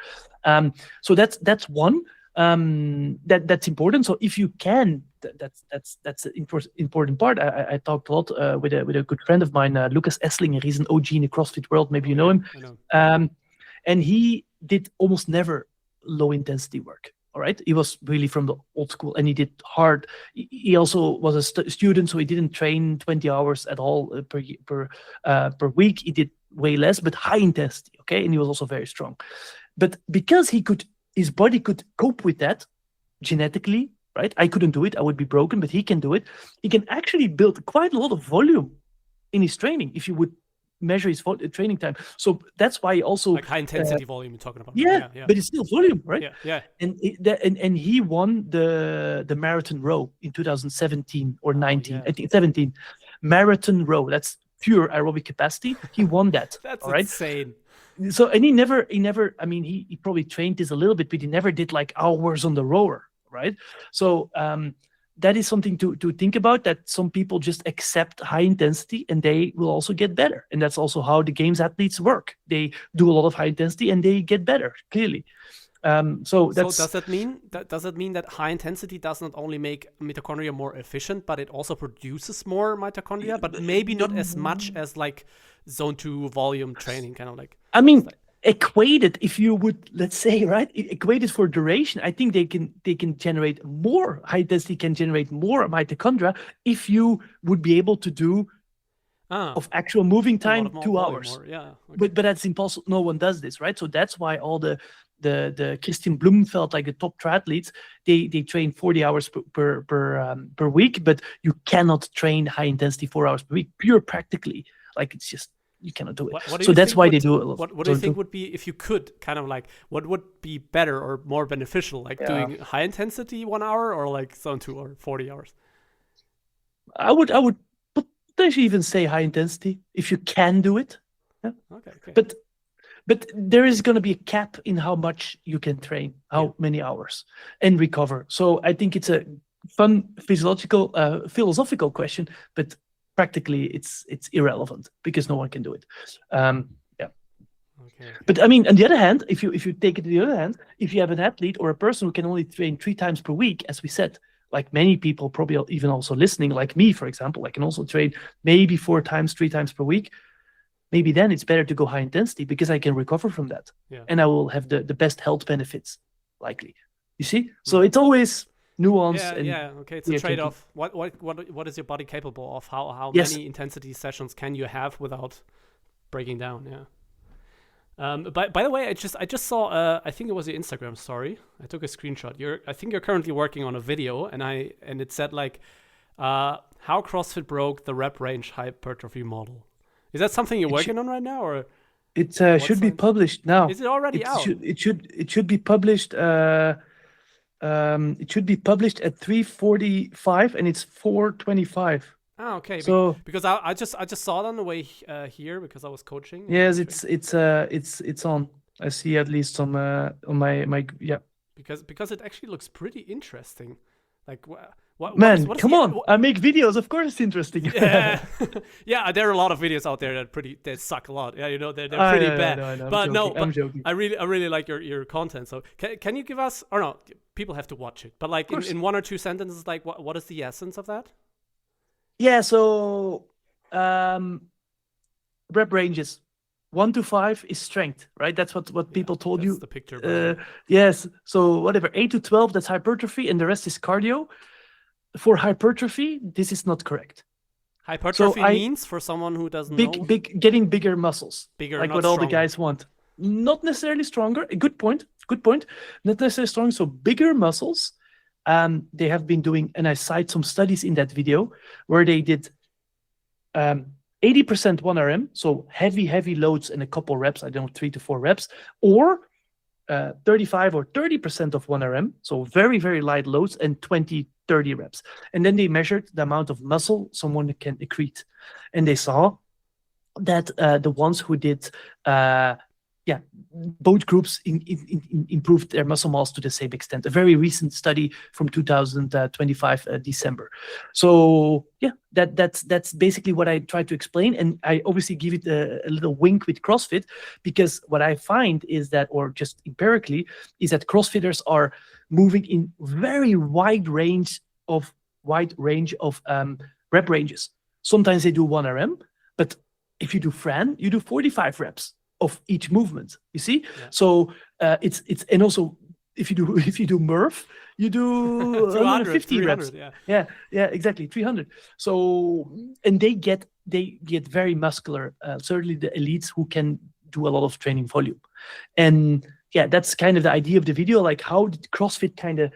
So that's one. That's important. So if you can, that's the important part. I talked a lot with a good friend of mine, Lucas Esslinger. He's an OG in the CrossFit world. Maybe you know him. I know. And he did almost never low intensity work. All right, he was really from the old school, and he did hard. He also was a student, so he didn't train 20 hours at all per week. He did way less, but high intensity. Okay, and he was also very strong. But because his body could cope with that genetically, right? I couldn't do it. I would be broken, but he can do it. He can actually build quite a lot of volume in his training if you would measure his training time. So that's why also like high intensity volume you're talking about. Yeah, but it's still volume, right? Yeah. And he won the marathon row in 2017 or 19. I think 17 marathon row. That's pure aerobic capacity. He won that. That's right? insane. So, and he never. I mean, he probably trained this a little bit, but he never did like hours on the rower, right? So that is something to think about, that some people just accept high intensity and they will also get better. And that's also how the games athletes work. They do a lot of high intensity and they get better, clearly. So does that mean that high intensity does not only make mitochondria more efficient, but it also produces more mitochondria, but maybe not as much as like zone 2 volume training, kind of like? I mean, equated, if you would, let's say, right, equated for duration, I think they can generate more, high intensity can generate more mitochondria if you would be able to do of actual moving time 2 hours. Yeah, okay. But that's impossible. No one does this, right? So that's why all the Christian Blumenfeld, like the top triathletes, they train 40 hours per week, but you cannot train high intensity 4 hours per week, pure practically. Like, it's just, you cannot do it. So that's why they do it. What do you think would be, if you could, kind of like, what would be better or more beneficial, like doing high intensity 1 hour or like zone 2 or 40 hours? I would potentially even say high intensity if you can do it. Yeah. Okay. But there is going to be a cap in how much you can train, how many hours, and recover. So I think it's a fun philosophical question, but practically it's irrelevant because no one can do it. Okay. But I mean, on the other hand, if you take it to the other hand, if you have an athlete or a person who can only train 3 times per week, as we said, like many people probably even also listening, like me, for example, I can also train maybe 4 times, 3 times per week. Maybe then it's better to go high intensity because I can recover from that. Yeah. And I will have the best health benefits, likely. You see? So it's always nuance. Okay, it's a trade-off. What is your body capable of? How many intensity sessions can you have without breaking down? Yeah. By the way, I just saw I think it was your Instagram story. I took a screenshot. I think you're currently working on a video, and it said like how CrossFit broke the rep range hypertrophy model. Is that something you're working on right now, or it should be published now? Is it already out? It should be published. It should be published at 3:45, and it's 4:25. Ah, okay. So because I just saw it on the way here because I was coaching. Yes, it's on. I see at least on my Because it actually looks pretty interesting. Like what come on! I make videos. Of course, it's interesting. Yeah, yeah. There are a lot of videos out there that suck a lot. Yeah, they're pretty bad. I'm joking. I really like your content. So can you give us? Or no, people have to watch it. But like in 1 or 2 sentences, like what is the essence of that? Yeah. So rep ranges 1 to 5 is strength, right? That's what people told you. The picture. Yes. So whatever, 8 to 12, that's hypertrophy, and the rest is cardio. For hypertrophy, this is not correct. Hypertrophy means, for someone who doesn't know, getting bigger muscles, bigger, like not what stronger. All the guys want. Not necessarily stronger. Good point. Not necessarily strong. So bigger muscles. They have been doing, and I cite some studies in that video where they did 80% 1RM, so heavy loads and a couple reps. I don't know, 3 to 4 reps, or 35 or 30% of 1RM, so very, very light loads, and 20, 30 reps. And then they measured the amount of muscle someone can accrete. And they saw that the ones who did, both groups improved their muscle mass to the same extent. A very recent study from 2025 December. So yeah, that's basically what I try to explain, and I obviously give it a little wink with CrossFit, because what I find is that, or just empirically, is that CrossFitters are moving in very wide range of rep ranges. Sometimes they do 1RM, but if you do Fran, you do 45 reps of each movement. You see, Yeah. so it's and also if you do Murph, you do 250 reps. Yeah. Yeah, exactly, 300. So and they get very muscular. Certainly the elites who can do a lot of training volume, and yeah, that's kind of the idea of the video. Like, how did CrossFit kind of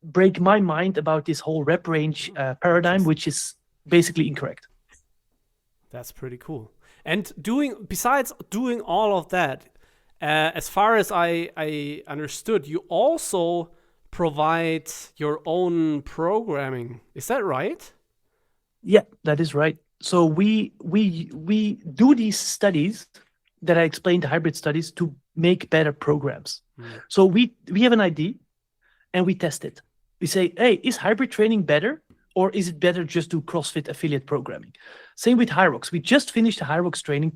break my mind about this whole rep range paradigm, which is basically incorrect. That's pretty cool. And besides doing all of that, as far as I understood, you also provide your own programming. Is that right? Yeah, that is right. So we do these studies that I explained, the hybrid studies, to make better programs. So we have an idea and we test it. We say, hey, is hybrid training better, or is it better just do CrossFit affiliate programming? Same with Hyrox. We just finished the Hyrox training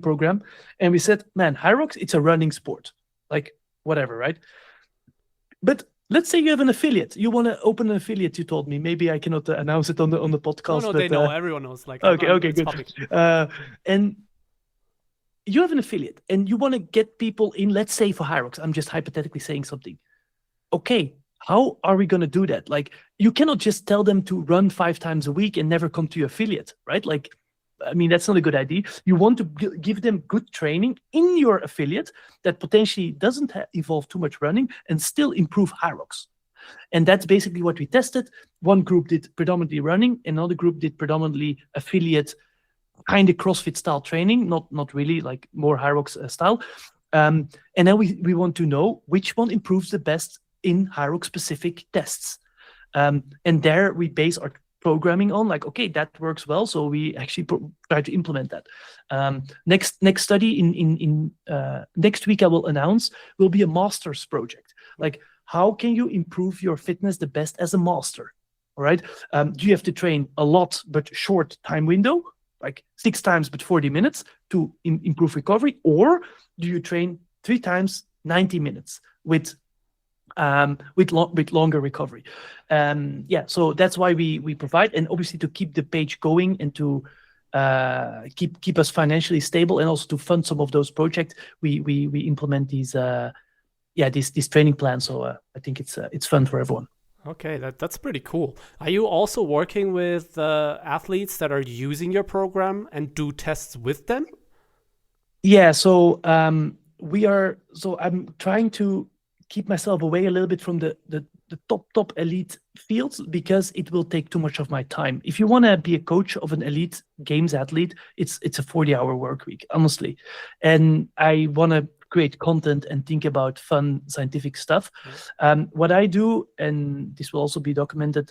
program, and we said, man, Hyrox, it's a running sport, like whatever, right? But let's say you have an affiliate. You want to open an affiliate. You told me. Maybe I cannot announce it on the podcast. No, but, they know. Everyone knows. Like, okay, good. Public. And you have an affiliate, and you want to get people in. Let's say for Hyrox, I'm just hypothetically saying something. Okay, how are we going to do that? Like, you cannot just tell them to run 5 times a week and never come to your affiliate, right? Like, I mean, that's not a good idea. You want to give them good training in your affiliate that potentially doesn't involve too much running and still improve Hyrox. And that's basically what we tested. One group did predominantly running, another group did predominantly affiliate, kind of CrossFit style training, not really, like more Hyrox style. And then we want to know which one improves the best in Hyrox specific tests. And there we base our programming on, like, okay, that works well, so we actually try to implement that. Next study in next week I will announce will be a master's project. Like, how can you improve your fitness the best as a master? All right. Do you have to train a lot but short time window, like 6 times but 40 minutes to improve recovery, or do you train 3 times 90 minutes with longer recovery? So that's why we provide, and obviously to keep the page going and to keep us financially stable, and also to fund some of those projects, we implement these training plans. So I think it's fun for everyone. Okay, that's pretty cool. Are you also working with athletes that are using your program and do tests with them? Yeah, so I'm trying to keep myself away a little bit from the top elite fields, because it will take too much of my time. If you want to be a coach of an elite games athlete, it's a 40-hour work week, honestly. And I want to create content and think about fun scientific stuff. What I do, and this will also be documented,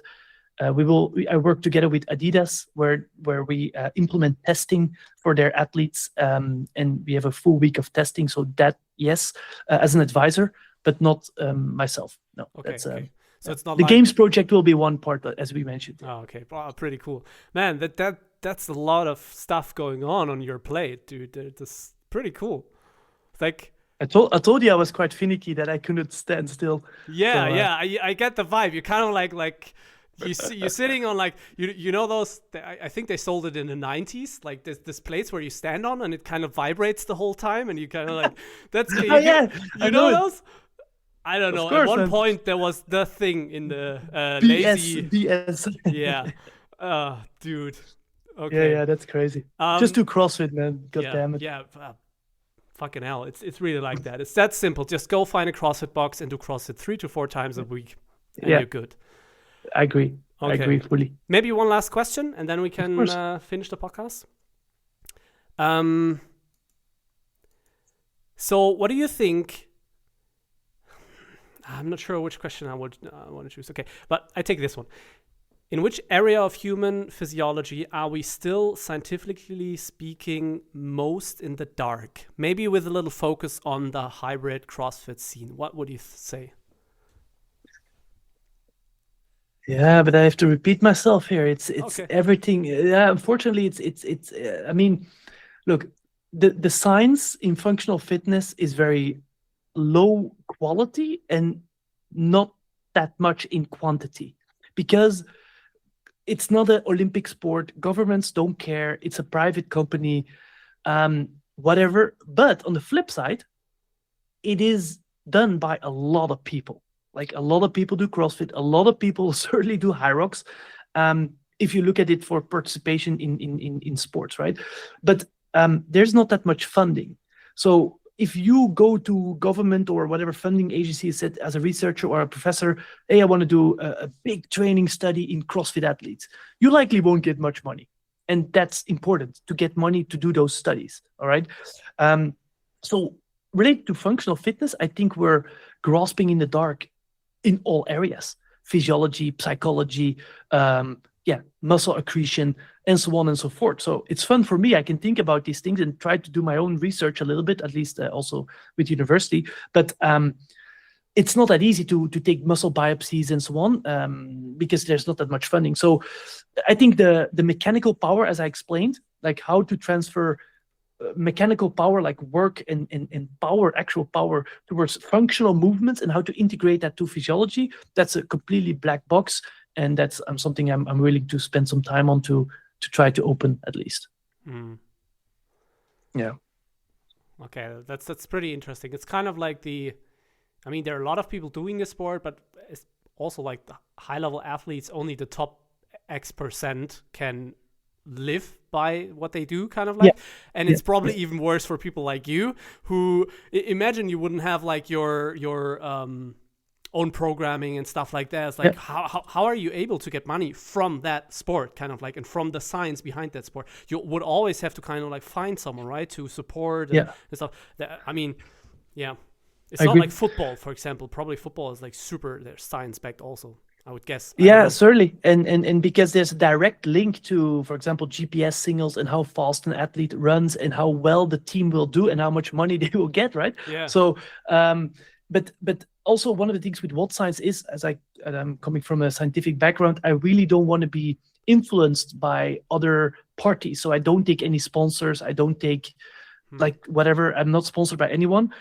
I work together with Adidas, where we implement testing for their athletes, and we have a full week of testing. So that, yes, as an advisor, but not myself. No. Okay. That's, okay. So it's not the games project will be one part, as we mentioned. Oh, okay. Wow, pretty cool, man. That's a lot of stuff going on your plate, dude. That's pretty cool. Like, I told you I was quite finicky, that I couldn't stand still. Yeah, so, I get the vibe. You're kind of like you're sitting on, like, you know those. I think they sold it in the 90s. Like this place where you stand on and it kind of vibrates the whole time, and you kind of like that's. You know those. I don't know. At one point, there was the thing in the lazy BS. Yeah. Dude. Okay. Yeah, that's crazy. Just do CrossFit, man. God damn it. Yeah. Fucking hell. It's really like that. It's that simple. Just go find a CrossFit box and do CrossFit 3 to 4 times a week, and you're good. I agree. Okay. I agree fully. Maybe one last question, and then we can finish the podcast. So what do you think I'm not sure which question I would want to choose. Okay, but I take this one. In which area of human physiology are we still, scientifically speaking, most in the dark? Maybe with a little focus on the hybrid CrossFit scene. What would you say? Yeah, but I have to repeat myself here. It's Okay. everything. Yeah, unfortunately, it's. I mean, look, the science in functional fitness is very low quality and not that much in quantity, because it's not an Olympic sport. Governments don't care. It's a private company, whatever. But on the flip side, it is done by a lot of people. Like a lot of people do CrossFit. A lot of people certainly do high rocks. If you look at it for participation in sports, right? But there's not that much funding. So if you go to government or whatever funding agency said as a researcher or a professor, hey, I want to do a big training study in CrossFit athletes, you likely won't get much money. And that's important, to get money to do those studies, all right? So related to functional fitness, I think we're grasping in the dark in all areas: physiology, psychology, muscle accretion, and so on and so forth. So it's fun for me. I can think about these things and try to do my own research a little bit, at least also with university. But it's not that easy to take muscle biopsies and so on, because there's not that much funding. So I think the mechanical power, as I explained, like how to transfer mechanical power, like work and power, actual power, towards functional movements, and how to integrate that to physiology, that's a completely black box. And that's something I'm willing to spend some time on to try to open, at least. Yeah. Okay, that's pretty interesting. It's kind of like there are a lot of people doing this sport, but it's also like the high-level athletes, only the top X% can live by what they do, kind of like. Yeah. And it's probably even worse for people like you, who, imagine you wouldn't have like your own programming and stuff like that. It's like, how are you able to get money from that sport, kind of like, and from the science behind that sport? You would always have to kind of like find someone, right, to support and stuff. It's not like football, for example. Probably football is like there's science backed also, I would guess. Yeah, certainly. And because there's a direct link to, for example, GPS signals and how fast an athlete runs and how well the team will do and how much money they will get, right? Yeah. So, but also one of the things with WOD science is, and I'm coming from a scientific background, I really don't want to be influenced by other parties. So I don't take any sponsors. I don't take like whatever. I'm not sponsored by anyone.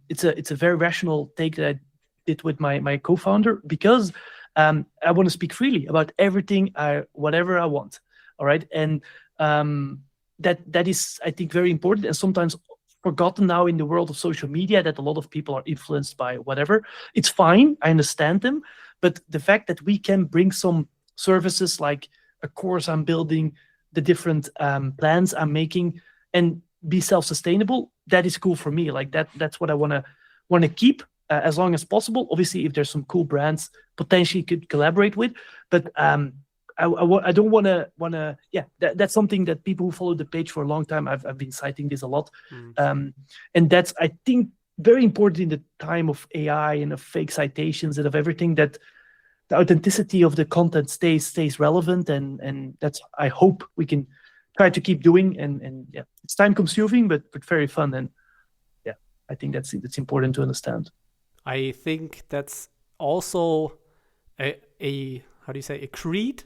It's a very rational take that I did with my co-founder, because I want to speak freely about everything, whatever I want. All right. And that is, I think, very important, and sometimes forgotten now in the world of social media, that a lot of people are influenced by whatever. It's fine. I understand them. But the fact that we can bring some services, like a course I'm building, the different plans I'm making, and be self-sustainable, that is cool for me. Like that's what I want to keep as long as possible. Obviously, if there's some cool brands potentially could collaborate with, but I don't want to. Yeah, that's something that people who follow the page for a long time, I've been citing this a lot, and that's, I think, very important in the time of AI and of fake citations and of everything, that the authenticity of the content stays relevant, and that's, I hope we can try to keep doing, and yeah, it's time consuming but very fun, and yeah, I think that's important to understand. I think that's also a how do you say, a creed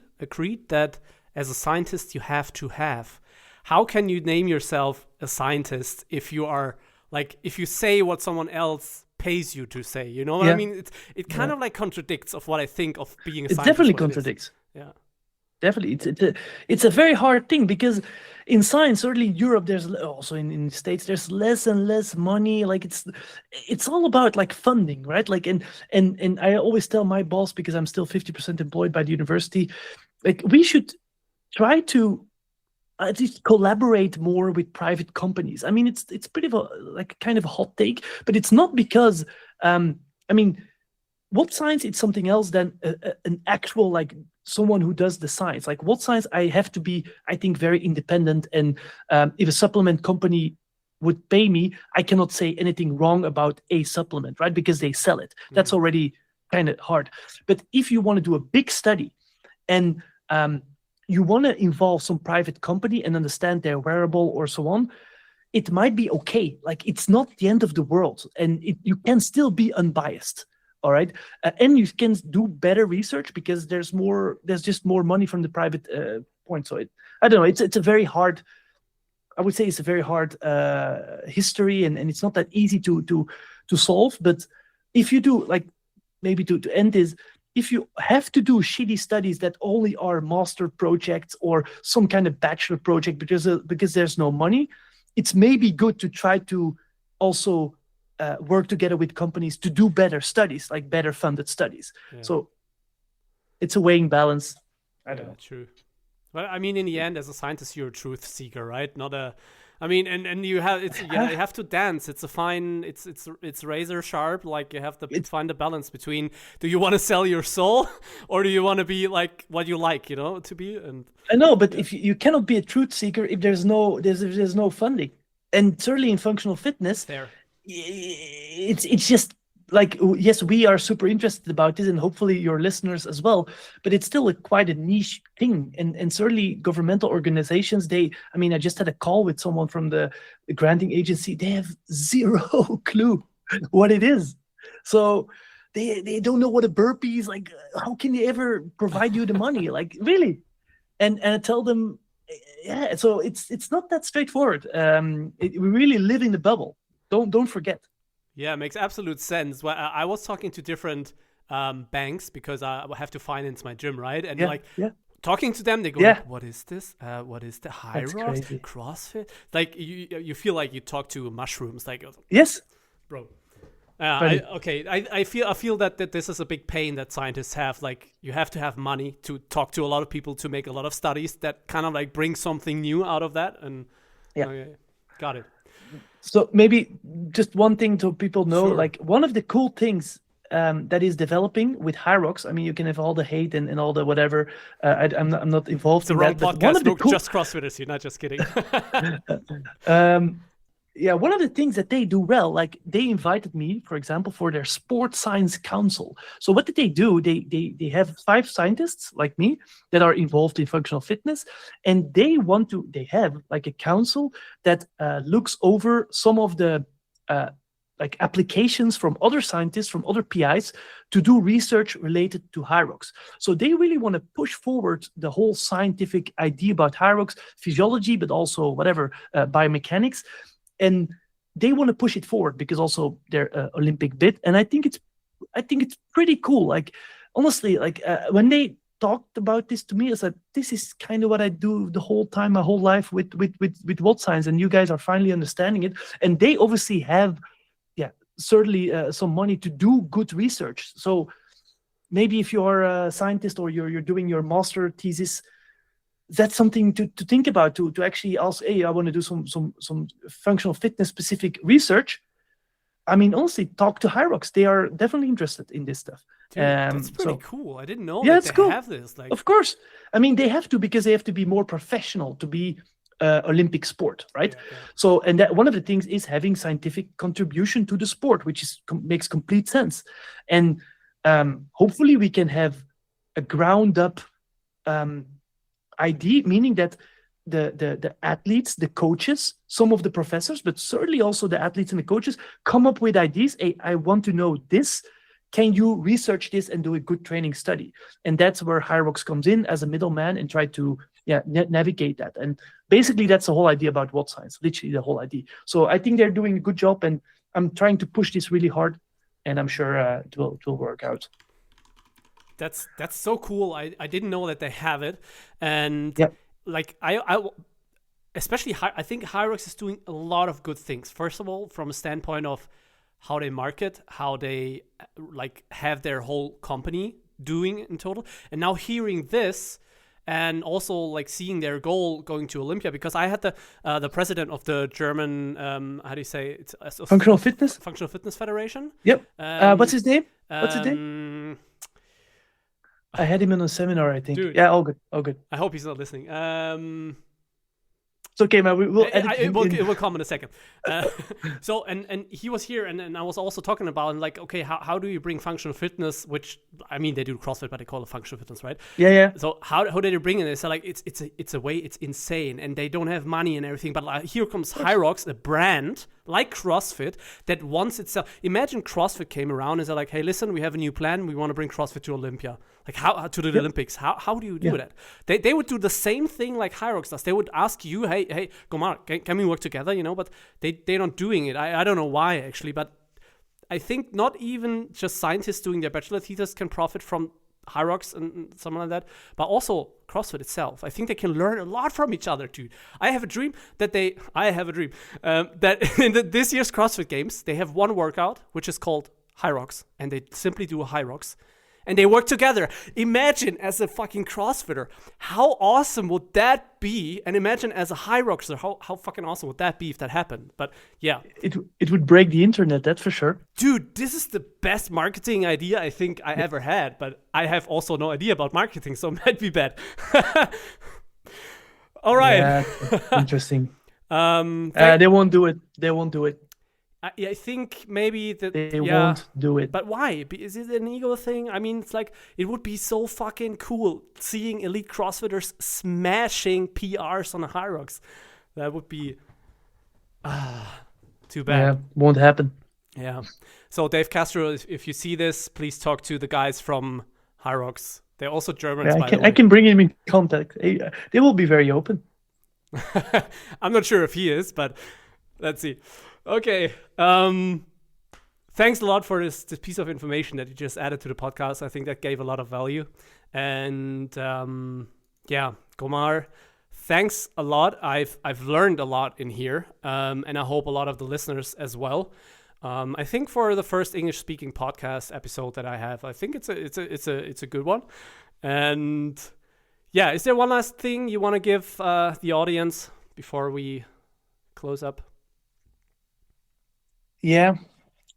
that as a scientist you have to have. How can you name yourself a scientist if you are like, if you say what someone else pays you to say? You know what I mean? It kind of like contradicts of what I think of being a scientist. It definitely contradicts. Yeah. Definitely. It's a very hard thing, because in science, certainly in Europe, there's also in the States, there's less and less money. Like it's all about like funding, right? Like, and I always tell my boss, because I'm still 50% employed by the university, like we should try to at least collaborate more with private companies. I mean, it's pretty like kind of a hot take, but it's not because, I mean, WOD science, it's something else than an actual, like, someone who does the science. Like WOD science, I have to be, I think, very independent. And if a supplement company would pay me, I cannot say anything wrong about a supplement, right? Because they sell it. That's already kind of hard. But if you want to do a big study and you want to involve some private company and understand their wearable or so on, it might be okay. Like, it's not the end of the world, and you can still be unbiased. All right, and you can do better research because there's just more money from the private point. So I don't know. It's a very hard. I would say it's a very hard history, and it's not that easy to solve. But if you do, like, maybe to end is, if you have to do shitty studies that only are master projects or some kind of bachelor project because there's no money, it's maybe good to try to also work together with companies to do better studies, like better funded studies. Yeah. So it's a weighing balance. I don't know. True. Well, I mean, in the end, as a scientist, you're a truth seeker, right? Not a. I mean, and you have you have to dance. It's a fine. It's razor sharp. Like, you have to find the balance between, do you want to sell your soul, or do you want to be like what you like, to be? And I know, but if you cannot be a truth seeker if there's no funding, and certainly in functional fitness, it's just like, yes, we are super interested about this, and hopefully your listeners as well, but it's still quite a niche thing, and certainly governmental organizations, I just had a call with someone from the granting agency. They have zero clue what it is, so they don't know what a burpee is. Like, how can they ever provide you the money? Like, really? And I tell them, yeah, so it's not that straightforward. We really live in the bubble. Don't forget. Yeah, it makes absolute sense. Well, I was talking to different banks because I have to finance my gym, right? And talking to them, they go, like, what is this? What is the Hyrox? CrossFit? Like, you feel like you talk to mushrooms. Like, yes, bro. I feel that this is a big pain that scientists have. Like, you have to have money to talk to a lot of people, to make a lot of studies that kind of like bring something new out of that. And got it. So maybe just one thing to people know, Sure. like, one of the cool things that is developing with Hyrox. I mean, you can have all the hate and all the whatever. I'm not involved. It's the wrong podcast. Just CrossFitters. You're not just kidding. One of the things that they do well, like, they invited me, for example, for their Sports Science Council. So what did they do? They have 5 scientists like me that are involved in functional fitness, and they have like a council that looks over some of the like applications from other scientists, from other PIs, to do research related to Hyrox. So they really want to push forward the whole scientific idea about Hyrox physiology, but also whatever biomechanics. And they want to push it forward because also they're Olympic bid, and I think it's pretty cool. Like, honestly, like when they talked about this to me, I said, this is kind of what I do the whole time, my whole life with WOD science, and you guys are finally understanding it. And they obviously have, certainly some money to do good research. So maybe if you're a scientist or you're doing your master thesis, that's something to think about, to actually ask, hey, I want to do some functional fitness specific research. I mean, honestly, talk to Hyrox. They are definitely interested in this stuff. Dude, that's pretty cool. I didn't know that they cool. have this. Like, of course. I mean, they have to, because they have to be more professional to be Olympic sport, right? Yeah. So, and that one of the things is having scientific contribution to the sport, which makes complete sense. And hopefully we can have a ground up idea, meaning that the athletes, the coaches, some of the professors, but certainly also the athletes and the coaches come up with ideas. Hey, I want to know this. Can you research this and do a good training study? And that's where Hyrox comes in as a middleman and try to navigate that. And basically that's the whole idea about WOD science, literally the whole idea. So I think they're doing a good job, and I'm trying to push this really hard, and I'm sure it will work out. That's so cool. I didn't know that they have it. And like I especially I think Hyrox is doing a lot of good things. First of all, from a standpoint of how they market, how they like have their whole company doing in total. And now hearing this, and also like seeing their goal going to Olympia, because I had the president of the German how do you say it? Functional Fitness Federation. Yep. What's his name? I had him in a seminar, I think. Dude, yeah, all good. I hope he's not listening. It's okay, man. We will edit him in. It will come in a second. So and he was here, and I was also talking about, and like, okay, how do you bring functional fitness? Which, I mean, they do CrossFit, but they call it functional fitness, right? Yeah. So how did they bring it? It's like it's a way, it's insane, and they don't have money and everything. But like, here comes Hyrox, a brand like CrossFit that wants itself. Imagine CrossFit came around and said like, hey, listen, we have a new plan. We want to bring CrossFit to Olympia. Like how to the Olympics. How do you do that? They would do the same thing like Hyrox does. They would ask you, hey, Gomar, can we work together? You know, but they're not doing it. I don't know why actually, but I think not even just scientists doing their bachelor thesis can profit from Hyrox and something like that, but also CrossFit itself. I think they can learn a lot from each other too. I have a dream that in this year's CrossFit Games, they have one workout which is called Hyrox, and they simply do a Hyrox. And they work together. Imagine as a fucking CrossFitter, how awesome would that be? And imagine as a Hyroxer, how fucking awesome would that be if that happened? But yeah. It would break the internet, that's for sure. Dude, this is the best marketing idea I think I ever had. But I have also no idea about marketing, so it might be bad. All right. Yeah, interesting. They won't do it. I think maybe that they won't do it. But why? Is it an ego thing? I mean, it's like, it would be so fucking cool seeing elite CrossFitters smashing PRs on a Hyrox. That would be too bad. Yeah, won't happen. Yeah. So Dave Castro, if you see this, please talk to the guys from Hyrox. They're also Germans, by the way. I can bring him in contact. They will be very open. I'm not sure if he is, but let's see. Okay. Thanks a lot for this piece of information that you just added to the podcast. I think that gave a lot of value. And Gomar, thanks a lot. I've learned a lot in here, and I hope a lot of the listeners as well. I think for the first English-speaking podcast episode that I have, I think it's a good one. And yeah, is there one last thing you want to give the audience before we close up? Yeah,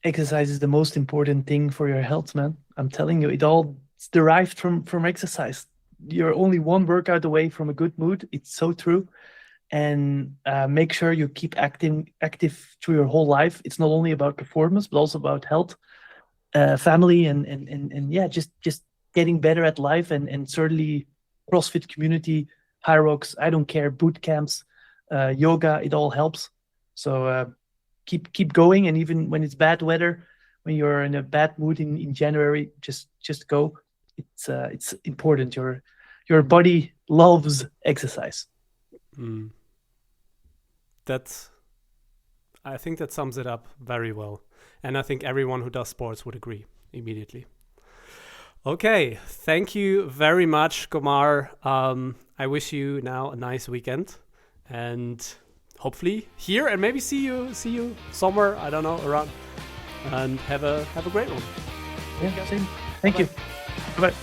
exercise is the most important thing for your health, man. I'm telling you, it's derived from exercise. You're only one workout away from a good mood. It's so true. And make sure you keep active through your whole life. It's not only about performance, but also about health, family, and yeah, just getting better at life. And certainly CrossFit community, Hyrox, I don't care, boot camps, yoga, it all helps. So keep going, and even when it's bad weather, when you're in a bad mood in January, just go. It's important. Your body loves exercise. I think that sums it up very well, and I think everyone who does sports would agree immediately. Okay, thank you very much, Gomar. I wish you now a nice weekend, and hopefully here, and maybe see you somewhere, I don't know, around, and have a great one. Yeah, same. Thank you. Bye.